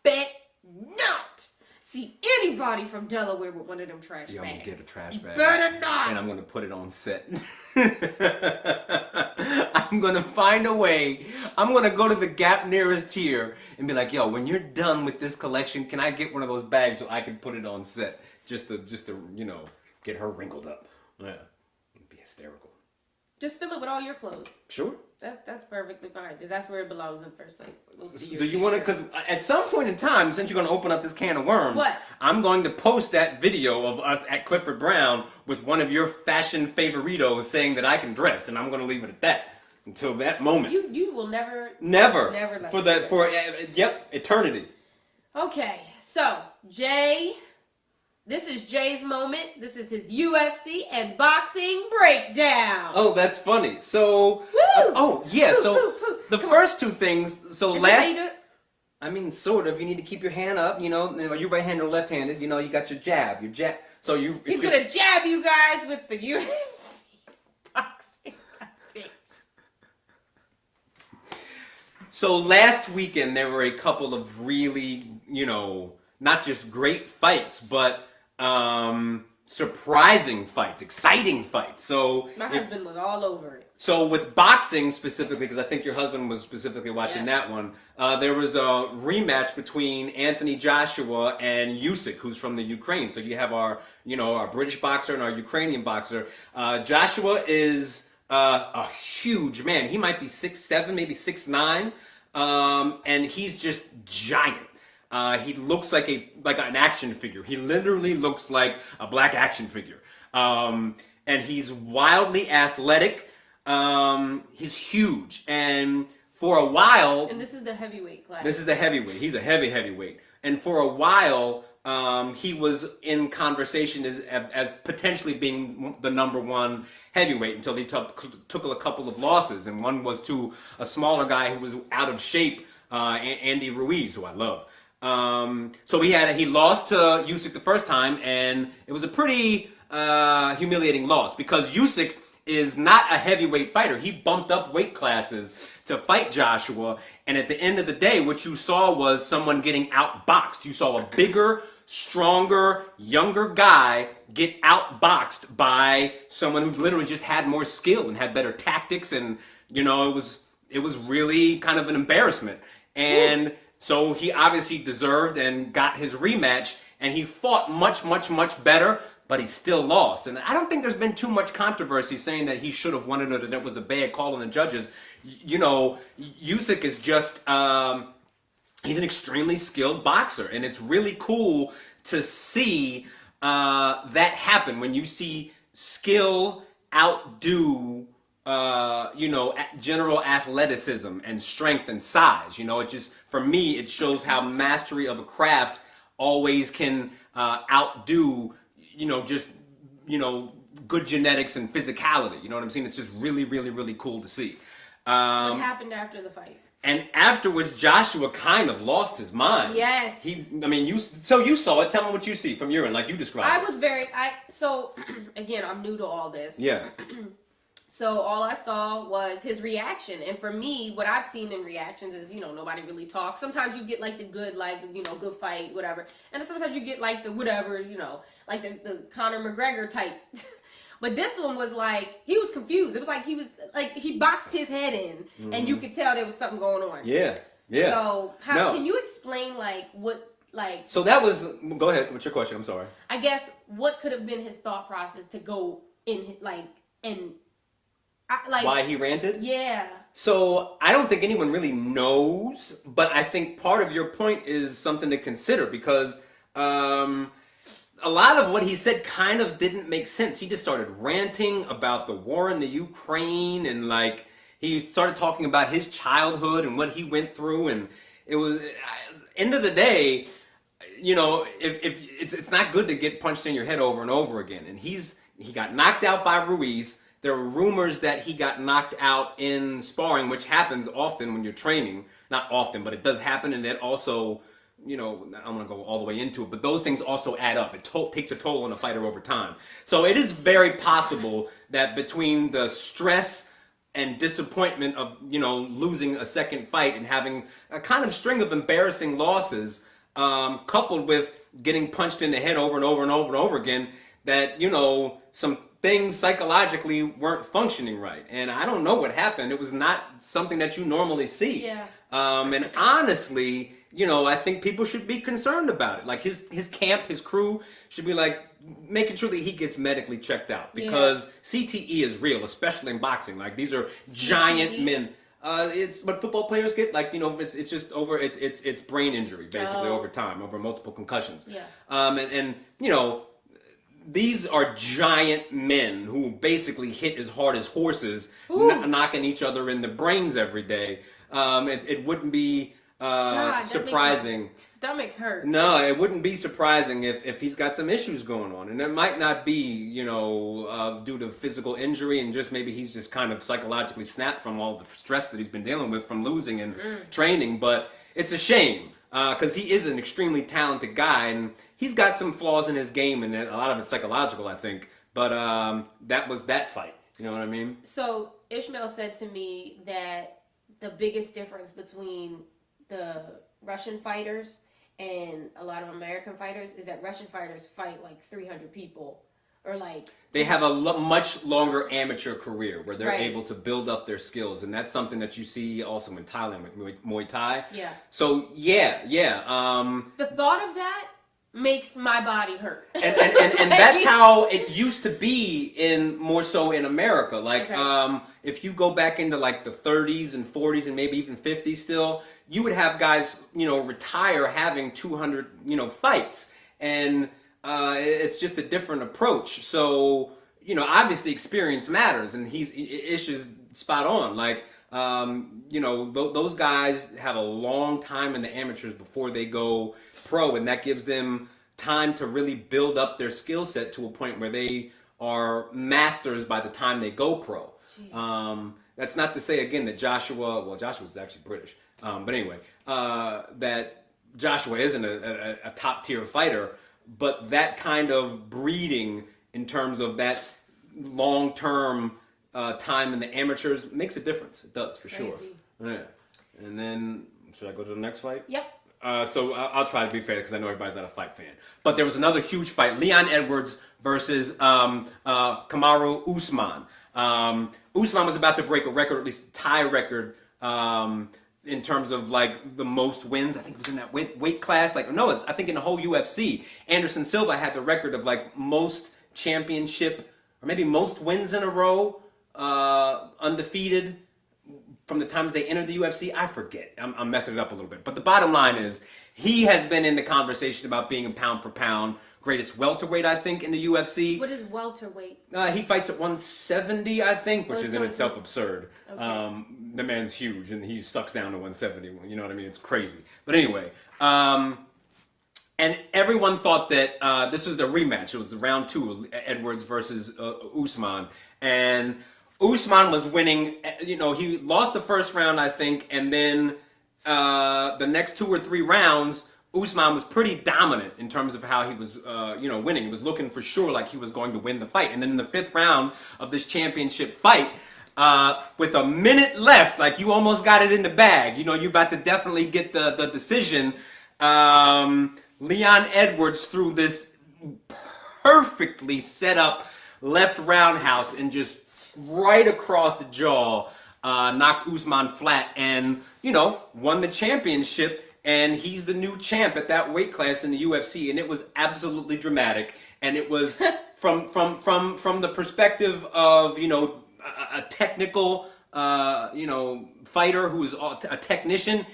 Speaker 2: bet not see anybody from Delaware with one of them trash
Speaker 1: Yeah,
Speaker 2: bags.
Speaker 1: I'm gonna get a trash bag.
Speaker 2: Better not.
Speaker 1: And I'm gonna put it on set. I'm gonna find a way. I'm gonna go to the Gap nearest here and be like, yo, when you're done with this collection, can I get one of those bags so I can put it on set? Just to get her wrinkled up. Yeah. It'd be hysterical.
Speaker 2: Just fill it with all your clothes.
Speaker 1: Sure.
Speaker 2: That's perfectly fine because that's where it belongs in the first place.
Speaker 1: Do you want to? Because at some point in time, since you're going to open up this can of worms,
Speaker 2: What?
Speaker 1: I'm going to post that video of us at Clifford Brown with one of your fashion favoritos saying that I can dress, and I'm going to leave it at that until that moment.
Speaker 2: You will never
Speaker 1: Never
Speaker 2: let
Speaker 1: for
Speaker 2: me
Speaker 1: the
Speaker 2: do
Speaker 1: for eternity.
Speaker 2: Okay, so Jay, this is Jay's moment. This is his UFC and boxing breakdown.
Speaker 1: Oh, that's funny. So,
Speaker 2: Woo!
Speaker 1: so
Speaker 2: Woo, woo.
Speaker 1: the
Speaker 2: Come
Speaker 1: first two things. So
Speaker 2: on. Is this how you
Speaker 1: last,
Speaker 2: do it?
Speaker 1: I mean, sort of. You need to keep your hand up. Are you right-handed or left-handed? You got your jab. Your jab. So you.
Speaker 2: He's gonna jab you guys with the UFC boxing updates.
Speaker 1: So last weekend there were a couple of really, not just great fights, but surprising fights, exciting fights. So
Speaker 2: my husband was all over it.
Speaker 1: So with boxing specifically, because I think your husband was specifically watching that one, there was a rematch between Anthony Joshua and Usyk, who's from the Ukraine. So you have our British boxer and our Ukrainian boxer. Joshua is a huge man. He might be 6'7", maybe 6'9", and he's just giant. He looks like an action figure. He literally looks like a black action figure. And he's wildly athletic. He's huge, and for a while.
Speaker 2: And this is the heavyweight class.
Speaker 1: This is the heavyweight. He's a heavyweight, and for a while, he was in conversation as potentially being the #1 heavyweight until he took a couple of losses, and one was to a smaller guy who was out of shape, Andy Ruiz, who I love. So he lost to Usyk the first time, and it was a pretty humiliating loss because Usyk is not a heavyweight fighter. He bumped up weight classes to fight Joshua, and at the end of the day, what you saw was someone getting outboxed. You saw a bigger, stronger, younger guy get outboxed by someone who literally just had more skill and had better tactics, and it was really kind of an embarrassment. And so he obviously deserved and got his rematch, and he fought much, much, much better, but he still lost. And I don't think there's been too much controversy saying that he should have won it or that it was a bad call on the judges. Usyk is just, he's an extremely skilled boxer, and it's really cool to see that happen when you see skill outdo general athleticism and strength and size. It just, for me, it shows how mastery of a craft always can outdo, good genetics and physicality. You know what I'm saying? It's just really, really, really cool to see.
Speaker 2: What happened after the fight?
Speaker 1: And afterwards, Joshua kind of lost his mind.
Speaker 2: Yes.
Speaker 1: You saw it. Tell me what you see from your end, like you described
Speaker 2: So, again, I'm new to all this.
Speaker 1: Yeah.
Speaker 2: So all I saw was his reaction. And for me, what I've seen in reactions is, nobody really talks. Sometimes you get like the good, good fight, whatever. And then sometimes you get like the whatever, like the Conor McGregor type. But this one was like, he was confused. It was like he boxed his head in, and you could tell there was something going on.
Speaker 1: Yeah, yeah.
Speaker 2: So can you explain
Speaker 1: So that was, go ahead, what's your question? I'm sorry.
Speaker 2: I guess what could have been his thought process to go
Speaker 1: why he ranted?
Speaker 2: Yeah.
Speaker 1: So I don't think anyone really knows, but I think part of your point is something to consider because a lot of what he said kind of didn't make sense. He just started ranting about the war in the Ukraine, and he started talking about his childhood and what he went through, and it was end of the day, if it's not good to get punched in your head over and over again. And he got knocked out by Ruiz. There were rumors that he got knocked out in sparring, which happens often when you're training. Not often, but it does happen, and that also, I don't want to go all the way into it, but those things also add up. It takes a toll on a fighter over time. So it is very possible that between the stress and disappointment of, losing a second fight and having a kind of string of embarrassing losses, coupled with getting punched in the head over and over and over and over again, that, some things psychologically weren't functioning right. And I don't know what happened. It was not something that you normally see.
Speaker 2: Yeah.
Speaker 1: And honestly, I think people should be concerned about it. Like his camp, his crew should be making sure that he gets medically checked out, because CTE is real, especially in boxing. These are giant men. It's what football players get. It's just over. It's brain injury basically over time, over multiple concussions.
Speaker 2: Yeah.
Speaker 1: And these are giant men who basically hit as hard as horses, knocking each other in the brains every day. It wouldn't be
Speaker 2: God,
Speaker 1: surprising.
Speaker 2: That makes my stomach hurt.
Speaker 1: No, it wouldn't be surprising if he's got some issues going on, and it might not be, due to physical injury, and just maybe he's just kind of psychologically snapped from all the stress that he's been dealing with from losing and training. But it's a shame because he is an extremely talented guy, and he's got some flaws in his game, and a lot of it's psychological, I think. But that was that fight. You know what I mean?
Speaker 2: So Ishmael said to me that the biggest difference between the Russian fighters and a lot of American fighters is that Russian fighters fight like 300 people, or like
Speaker 1: they have a much longer amateur career where they're
Speaker 2: Right.
Speaker 1: able to build up their skills, and that's something that you see also in Thailand with Muay Thai.
Speaker 2: Yeah.
Speaker 1: So yeah.
Speaker 2: The thought of that makes my body hurt.
Speaker 1: And that's how it used to be in more so in America. Like
Speaker 2: Okay.
Speaker 1: if you go back into like the 30s and 40s and maybe even 50s still, you would have guys, retire having 200, fights. And it's just a different approach. So, obviously experience matters, and Ish is spot on. Like, those guys have a long time in the amateurs before they go pro, and that gives them time to really build up their skill set to a point where they are masters by the time they go pro. That's not to say again that Joshua's actually British, but anyway, that Joshua isn't a top tier fighter, but that kind of breeding in terms of that long term time in the amateurs makes a difference. It does, for sure. Yeah. And then, should I go to the next fight?
Speaker 2: Yep.
Speaker 1: So I'll try to be fair because I know everybody's not a fight fan. But there was another huge fight: Leon Edwards versus Kamaru Usman. Usman was about to break a record, or at least a tie record, in terms of like the most wins. I think it was in that weight class. I think in the whole UFC, Anderson Silva had the record of like most championship or maybe most wins in a row, undefeated. From the time that they entered the UFC, I forget. I'm messing it up a little bit. But the bottom line is, he has been in the conversation about being a pound for pound greatest welterweight, I think, in the UFC.
Speaker 2: What is welterweight?
Speaker 1: He fights at 170, I think, which is in
Speaker 2: so
Speaker 1: itself absurd.
Speaker 2: Okay.
Speaker 1: The man's huge, and he sucks down to 170. You know what I mean? It's crazy. But anyway, and everyone thought that this was the rematch. It was the round 2, Edwards versus Usman. And Usman was winning. He lost the first round, I think, and then the next 2 or 3 rounds, Usman was pretty dominant in terms of how he was, winning. He was looking for sure like he was going to win the fight. And then in the 5th round of this championship fight, with a minute left, like you almost got it in the bag. You're about to definitely get the decision. Leon Edwards threw this perfectly set up left roundhouse and just right across the jaw, knocked Usman flat, and won the championship. And he's the new champ at that weight class in the UFC, and it was absolutely dramatic. And it was from the perspective of a technical fighter who is a technician.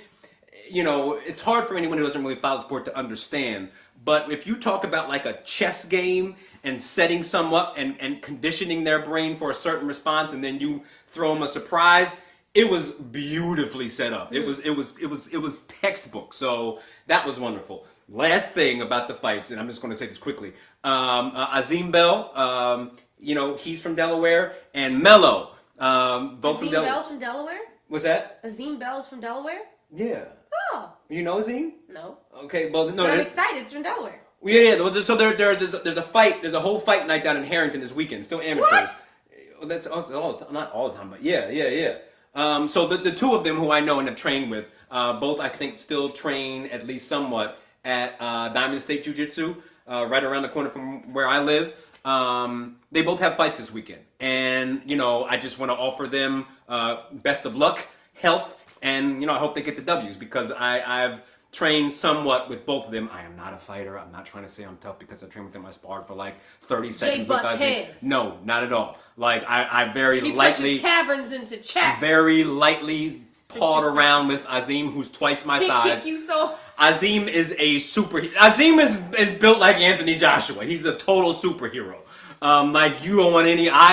Speaker 1: It's hard for anyone who doesn't really follow the sport to understand. But if you talk about like a chess game and setting some up and conditioning their brain for a certain response, and then you throw them a surprise, it was beautifully set up. It was textbook. So that was wonderful. Last thing about the fights, and I'm just going to say this quickly. Azim Bell, he's from Delaware, and Mello, both
Speaker 2: Azim Bell's from Delaware?
Speaker 1: What's that?
Speaker 2: Azim Bell's from Delaware?
Speaker 1: Yeah.
Speaker 2: Oh.
Speaker 1: You know Azim?
Speaker 2: No.
Speaker 1: Okay, well, no.
Speaker 2: But I'm excited. It's from Delaware.
Speaker 1: Yeah. So there's a fight. There's a whole fight night down in Harrington this weekend. Still amateurs.
Speaker 2: What?
Speaker 1: Well, that's not all the time, but yeah. So the 2 of them who I know and have trained with, both I think still train at least somewhat at Diamond State Jiu-Jitsu, right around the corner from where I live. They both have fights this weekend, and I just want to offer them best of luck, health, and I hope they get the W's because I've trained somewhat with both of them. I am not a fighter. I'm not trying to say I'm tough because I trained with them. I sparred for like 30 seconds.
Speaker 2: Bust heads.
Speaker 1: No, not at all. Like I very
Speaker 2: he
Speaker 1: lightly,
Speaker 2: punches caverns into chest.
Speaker 1: very lightly pawed around with Azim, who's twice my
Speaker 2: he
Speaker 1: size.
Speaker 2: kick you so.
Speaker 1: Azim is a Azim is built like Anthony Joshua. He's a total superhero. I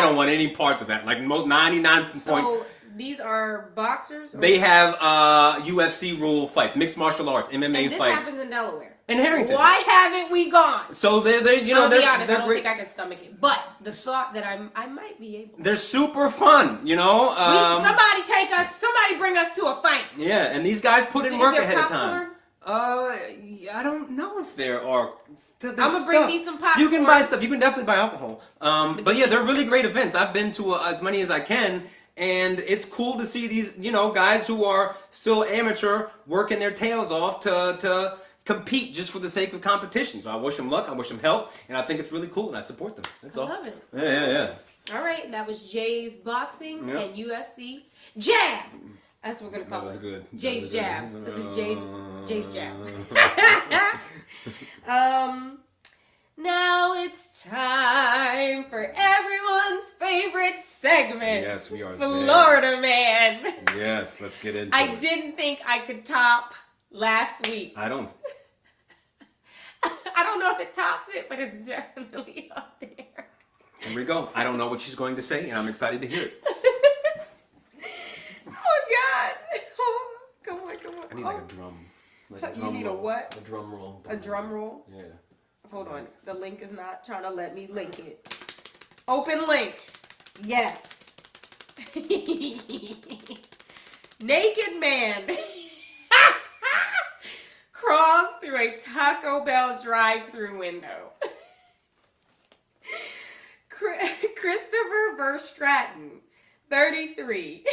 Speaker 1: don't want any parts of that. Like 99
Speaker 2: So These are boxers?
Speaker 1: They have UFC rule fight, mixed martial arts, MMA
Speaker 2: and this
Speaker 1: fights.
Speaker 2: happens in Delaware.
Speaker 1: In Harrington.
Speaker 2: Why haven't we gone?
Speaker 1: So they're you know,
Speaker 2: I'll be honest,
Speaker 1: they're
Speaker 2: I don't
Speaker 1: great.
Speaker 2: think I can stomach it. But the thought that I might be able to.
Speaker 1: They're super fun, you know.
Speaker 2: Somebody take us, somebody bring us to a fight.
Speaker 1: Yeah, and these guys put in work ahead
Speaker 2: popcorn?
Speaker 1: of time. I don't know if there are.
Speaker 2: I'm gonna bring me some popcorn.
Speaker 1: You can buy stuff. You can definitely buy alcohol. But yeah, they're really great events. I've been to as many as I can, and it's cool to see these, you know, guys who are still amateur working their tails off to compete just for the sake of competition. So I wish them luck. I wish them health, and I think it's really cool, and I support them. That's all.
Speaker 2: I love it.
Speaker 1: Yeah.
Speaker 2: All right, that was Jay's boxing and UFC jab. That's what we're gonna call it.
Speaker 1: That was good.
Speaker 2: Jay's jab. This is Jay's jab. Now it's time for everyone's favorite segment.
Speaker 1: Yes, we are.
Speaker 2: Florida Man.
Speaker 1: Yes, let's get into it.
Speaker 2: I didn't think I could top last week's.
Speaker 1: I don't
Speaker 2: know if it tops it, but it's definitely up there.
Speaker 1: Here we go. I don't know what she's going to say, and I'm excited to hear it.
Speaker 2: Oh, God. Oh, come on.
Speaker 1: I need like a drum.
Speaker 2: You need a what?
Speaker 1: A drum roll.
Speaker 2: A drum roll?
Speaker 1: Yeah.
Speaker 2: Hold on. The link is not trying to let me link it. Open link. Yes. Naked man crawls through a Taco Bell drive-thru window. Christopher Verstraeten, 33.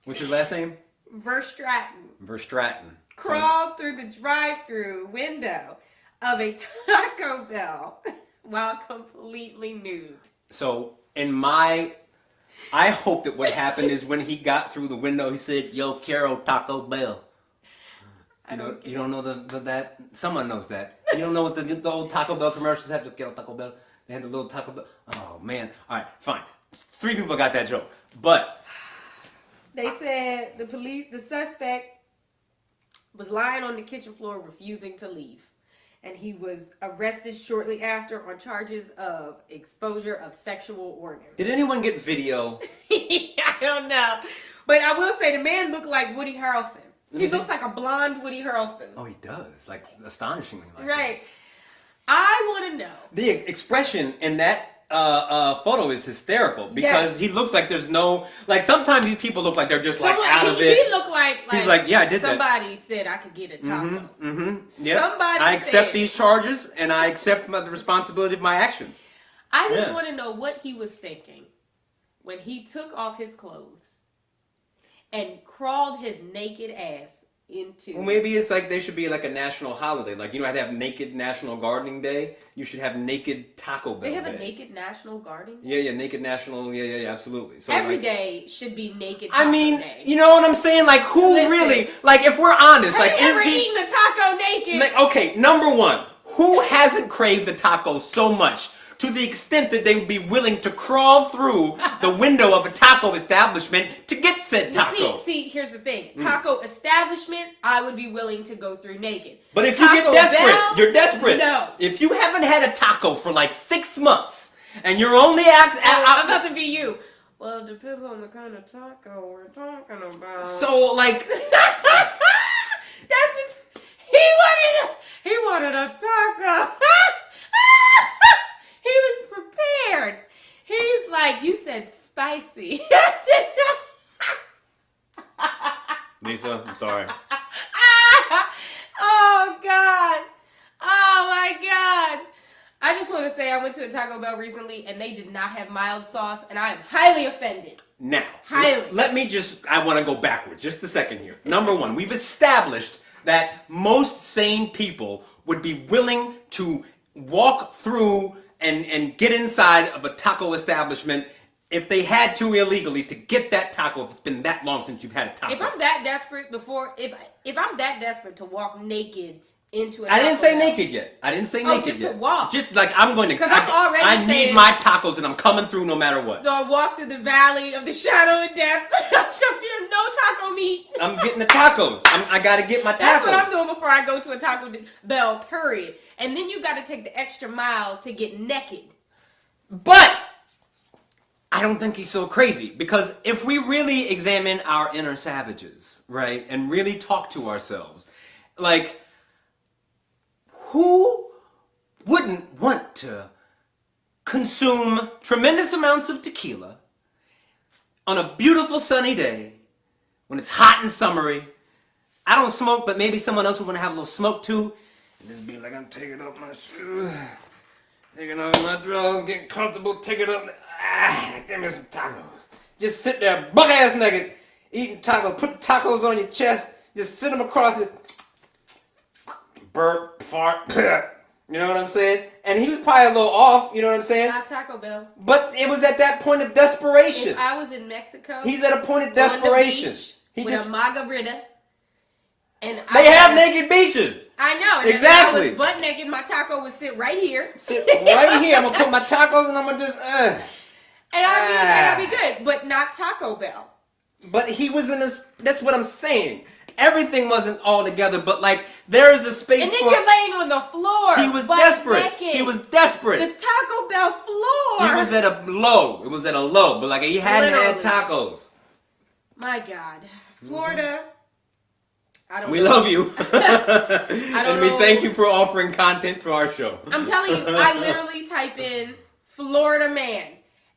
Speaker 1: What's your last name?
Speaker 2: Verstraeten. Crawled through the drive-thru window of a Taco Bell while completely nude.
Speaker 1: So, I hope that what happened is when he got through the window, he said, "Yo quiero Taco Bell." You don't know that? Someone knows that. You don't know what the old Taco Bell commercials have? Yo quiero Taco Bell. They had the little Taco Bell. Oh, man. All right, fine. 3 people got that joke. But
Speaker 2: they said the suspect was lying on the kitchen floor refusing to leave. And he was arrested shortly after on charges of exposure of sexual organs.
Speaker 1: Did anyone get video?
Speaker 2: I don't know. But I will say the man looked like Woody Harrelson. He looks like a blonde Woody Harrelson.
Speaker 1: Oh, he does. Like, astonishingly like
Speaker 2: right. I want to know.
Speaker 1: The expression in that photo is hysterical because he looks like there's no, like sometimes these people look like they're just like out of it.
Speaker 2: He looked like
Speaker 1: he's like, yeah, I did
Speaker 2: somebody said I could get a taco.
Speaker 1: Yep.
Speaker 2: Somebody
Speaker 1: I accept these charges and I accept the responsibility of my actions.
Speaker 2: I just want to know what he was thinking when he took off his clothes and crawled his naked ass into.
Speaker 1: Well, maybe it's like there should be like a national holiday. Like, you know how they have Naked National Gardening Day? You should have Naked Taco Bell Day.
Speaker 2: They have a Naked National Gardening Day?
Speaker 1: Yeah, Naked National, yeah, absolutely. So
Speaker 2: every day should be Naked Taco Day.
Speaker 1: You know what I'm saying? Like, who really, like, if we're honest,
Speaker 2: have
Speaker 1: like,
Speaker 2: you ever eaten a taco naked?
Speaker 1: Like, okay, number one, who hasn't craved the taco so much to the extent that they would be willing to crawl through the window of a taco establishment to get said taco?
Speaker 2: See, here's the thing. Taco establishment, I would be willing to go through naked.
Speaker 1: But if you get desperate, you're desperate.
Speaker 2: No.
Speaker 1: If you haven't had a taco for like 6 months and you're only
Speaker 2: I'm about to be you. Well, it depends on the kind of taco we're talking about.
Speaker 1: So, like,
Speaker 2: that's what he wanted a taco. He was prepared. He's like, you said spicy.
Speaker 1: Lisa, I'm sorry.
Speaker 2: Oh, God. Oh, my God. I just want to say I went to a Taco Bell recently, and they did not have mild sauce, and I am highly offended.
Speaker 1: Now,
Speaker 2: I
Speaker 1: want to go backwards just a second here. Number one, we've established that most sane people would be willing to walk through and get inside of a taco establishment if they had to illegally to get that taco if it's been that long since you've had a taco.
Speaker 2: If I'm that desperate if I'm that desperate to walk naked into a
Speaker 1: I didn't say
Speaker 2: Bell,
Speaker 1: naked yet. I didn't say naked
Speaker 2: just
Speaker 1: yet.
Speaker 2: To walk.
Speaker 1: Just like I'm going to.
Speaker 2: Because I'm already
Speaker 1: I need my tacos and I'm coming through no matter what.
Speaker 2: So I walk through the valley of the shadow of death. Shall fear no taco meat.
Speaker 1: I'm getting the tacos. I got to get my tacos.
Speaker 2: That's what I'm doing before I go to a Taco Bell, period. And then you got to take the extra mile to get naked.
Speaker 1: But I don't think he's so crazy, because if we really examine our inner savages, right, and really talk to ourselves, like, who wouldn't want to consume tremendous amounts of tequila on a beautiful sunny day when it's hot and summery? I don't smoke, but maybe someone else would want to have a little smoke too. And just be like, I'm taking off my shoes, taking off my drawers, getting comfortable, taking up. Give me some tacos. Just sit there, buck ass naked, eating tacos. Put the tacos on your chest. Just sit them across it. Burp, fart. You know what I'm saying? And he was probably a little off. You know what I'm saying?
Speaker 2: Not Taco Bell.
Speaker 1: But it was at that point of desperation.
Speaker 2: If I was in Mexico,
Speaker 1: he's at a point of desperation.
Speaker 2: He with a margarita. And
Speaker 1: they have naked beaches.
Speaker 2: I know. And
Speaker 1: exactly.
Speaker 2: If I was butt naked, my taco would sit right here.
Speaker 1: Sit right here. I'm gonna put my tacos and I'm gonna just.
Speaker 2: And I'd be good, but not Taco Bell.
Speaker 1: But he was in this. That's what I'm saying. Everything wasn't all together, but like there is a space.
Speaker 2: And then you're laying on the floor.
Speaker 1: He was desperate.
Speaker 2: Naked.
Speaker 1: He was desperate.
Speaker 2: The Taco Bell floor.
Speaker 1: He was at a low. It was at a low, but like he hadn't had tacos.
Speaker 2: My God, Florida. I don't
Speaker 1: we
Speaker 2: know.
Speaker 1: love you.
Speaker 2: And
Speaker 1: we thank you for offering content for our show.
Speaker 2: I'm telling you, I literally type in Florida man,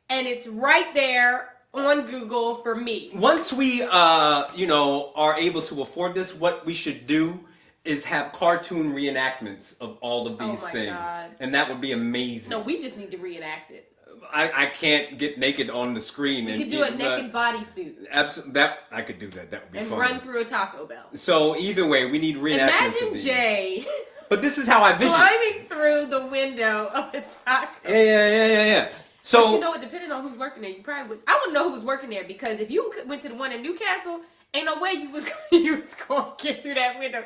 Speaker 2: and it's right there on Google for me.
Speaker 1: Once we, are able to afford this, what we should do is have cartoon reenactments of all of these things. God. And that would be amazing.
Speaker 2: No, we just need to reenact it.
Speaker 1: I can't get naked on the screen.
Speaker 2: You could do a naked bodysuit.
Speaker 1: Absolutely, that I could do that. That would be fun.
Speaker 2: And run through a Taco Bell.
Speaker 1: So either way, we need reenactments.
Speaker 2: Imagine Jay.
Speaker 1: But this is how I vision.
Speaker 2: Climbing through the window of a taco.
Speaker 1: Yeah. So
Speaker 2: but you know what? Depending on who's working there, you probably would. I wouldn't know who was working there, because if you went to the one in Newcastle, ain't no way you was going to get through that window.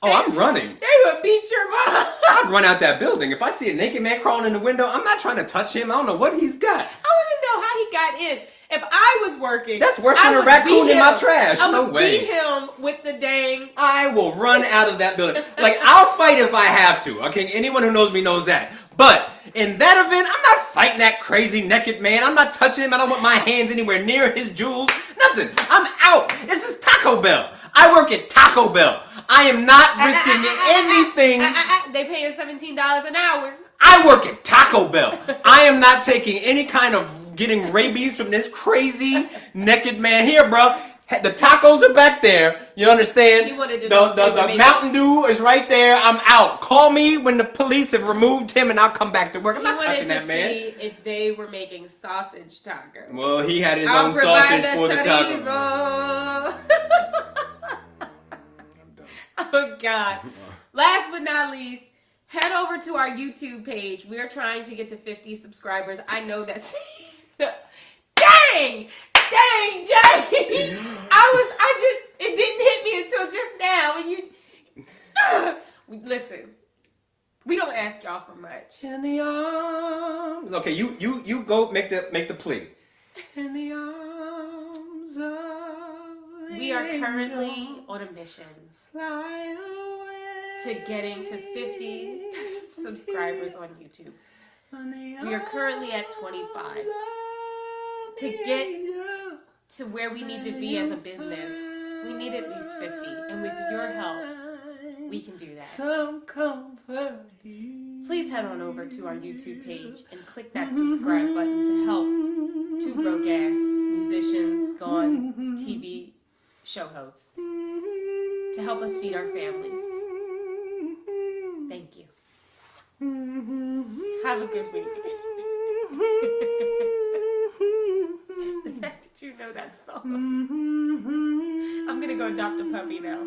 Speaker 1: I'm running.
Speaker 2: They would beat your mom.
Speaker 1: I'd run out that building. If I see a naked man crawling in the window, I'm not trying to touch him. I don't know what he's got.
Speaker 2: I want to know how he got in. If I was working,
Speaker 1: that's worse than a raccoon in my trash.
Speaker 2: I would beat him with the dang.
Speaker 1: I will run out of that building. Like, I'll fight if I have to. Okay, anyone who knows me knows that. But in that event, I'm not fighting that crazy naked man. I'm not touching him. I don't want my hands anywhere near his jewels. Nothing. I'm out. This is Taco Bell. I work at Taco Bell. I am not risking anything.
Speaker 2: They paying $17 an hour.
Speaker 1: I work at Taco Bell. I am not taking any kind of getting rabies from this crazy naked man here, bro. The tacos are back there. You understand?
Speaker 2: You wanted to
Speaker 1: the Mountain Dew is right there. I'm out. Call me when the police have removed him, and I'll come back to work. I'm not touching that man.
Speaker 2: He wanted to see if they were making sausage tacos.
Speaker 1: Well, he had his own sausage for the tacos.
Speaker 2: Oh, God. Last but not least, head over to our YouTube page. We are trying to get to 50 subscribers. I know that's... Dang, Jay! It didn't hit me until just now. And listen, we don't ask y'all for much.
Speaker 1: In the arms... Okay, you go make the plea. In the arms of the
Speaker 2: We are currently on a mission to getting to 50 subscribers on YouTube. We are currently at 25. To get to where we need to be as a business, we need at least 50. And with your help, we can do that. Please head on over to our YouTube page and click that subscribe button to help two broke-ass musicians, gone TV show hosts, to help us feed our families. Thank you. Have a good week. The fact that you know that song. I'm gonna go adopt a puppy now.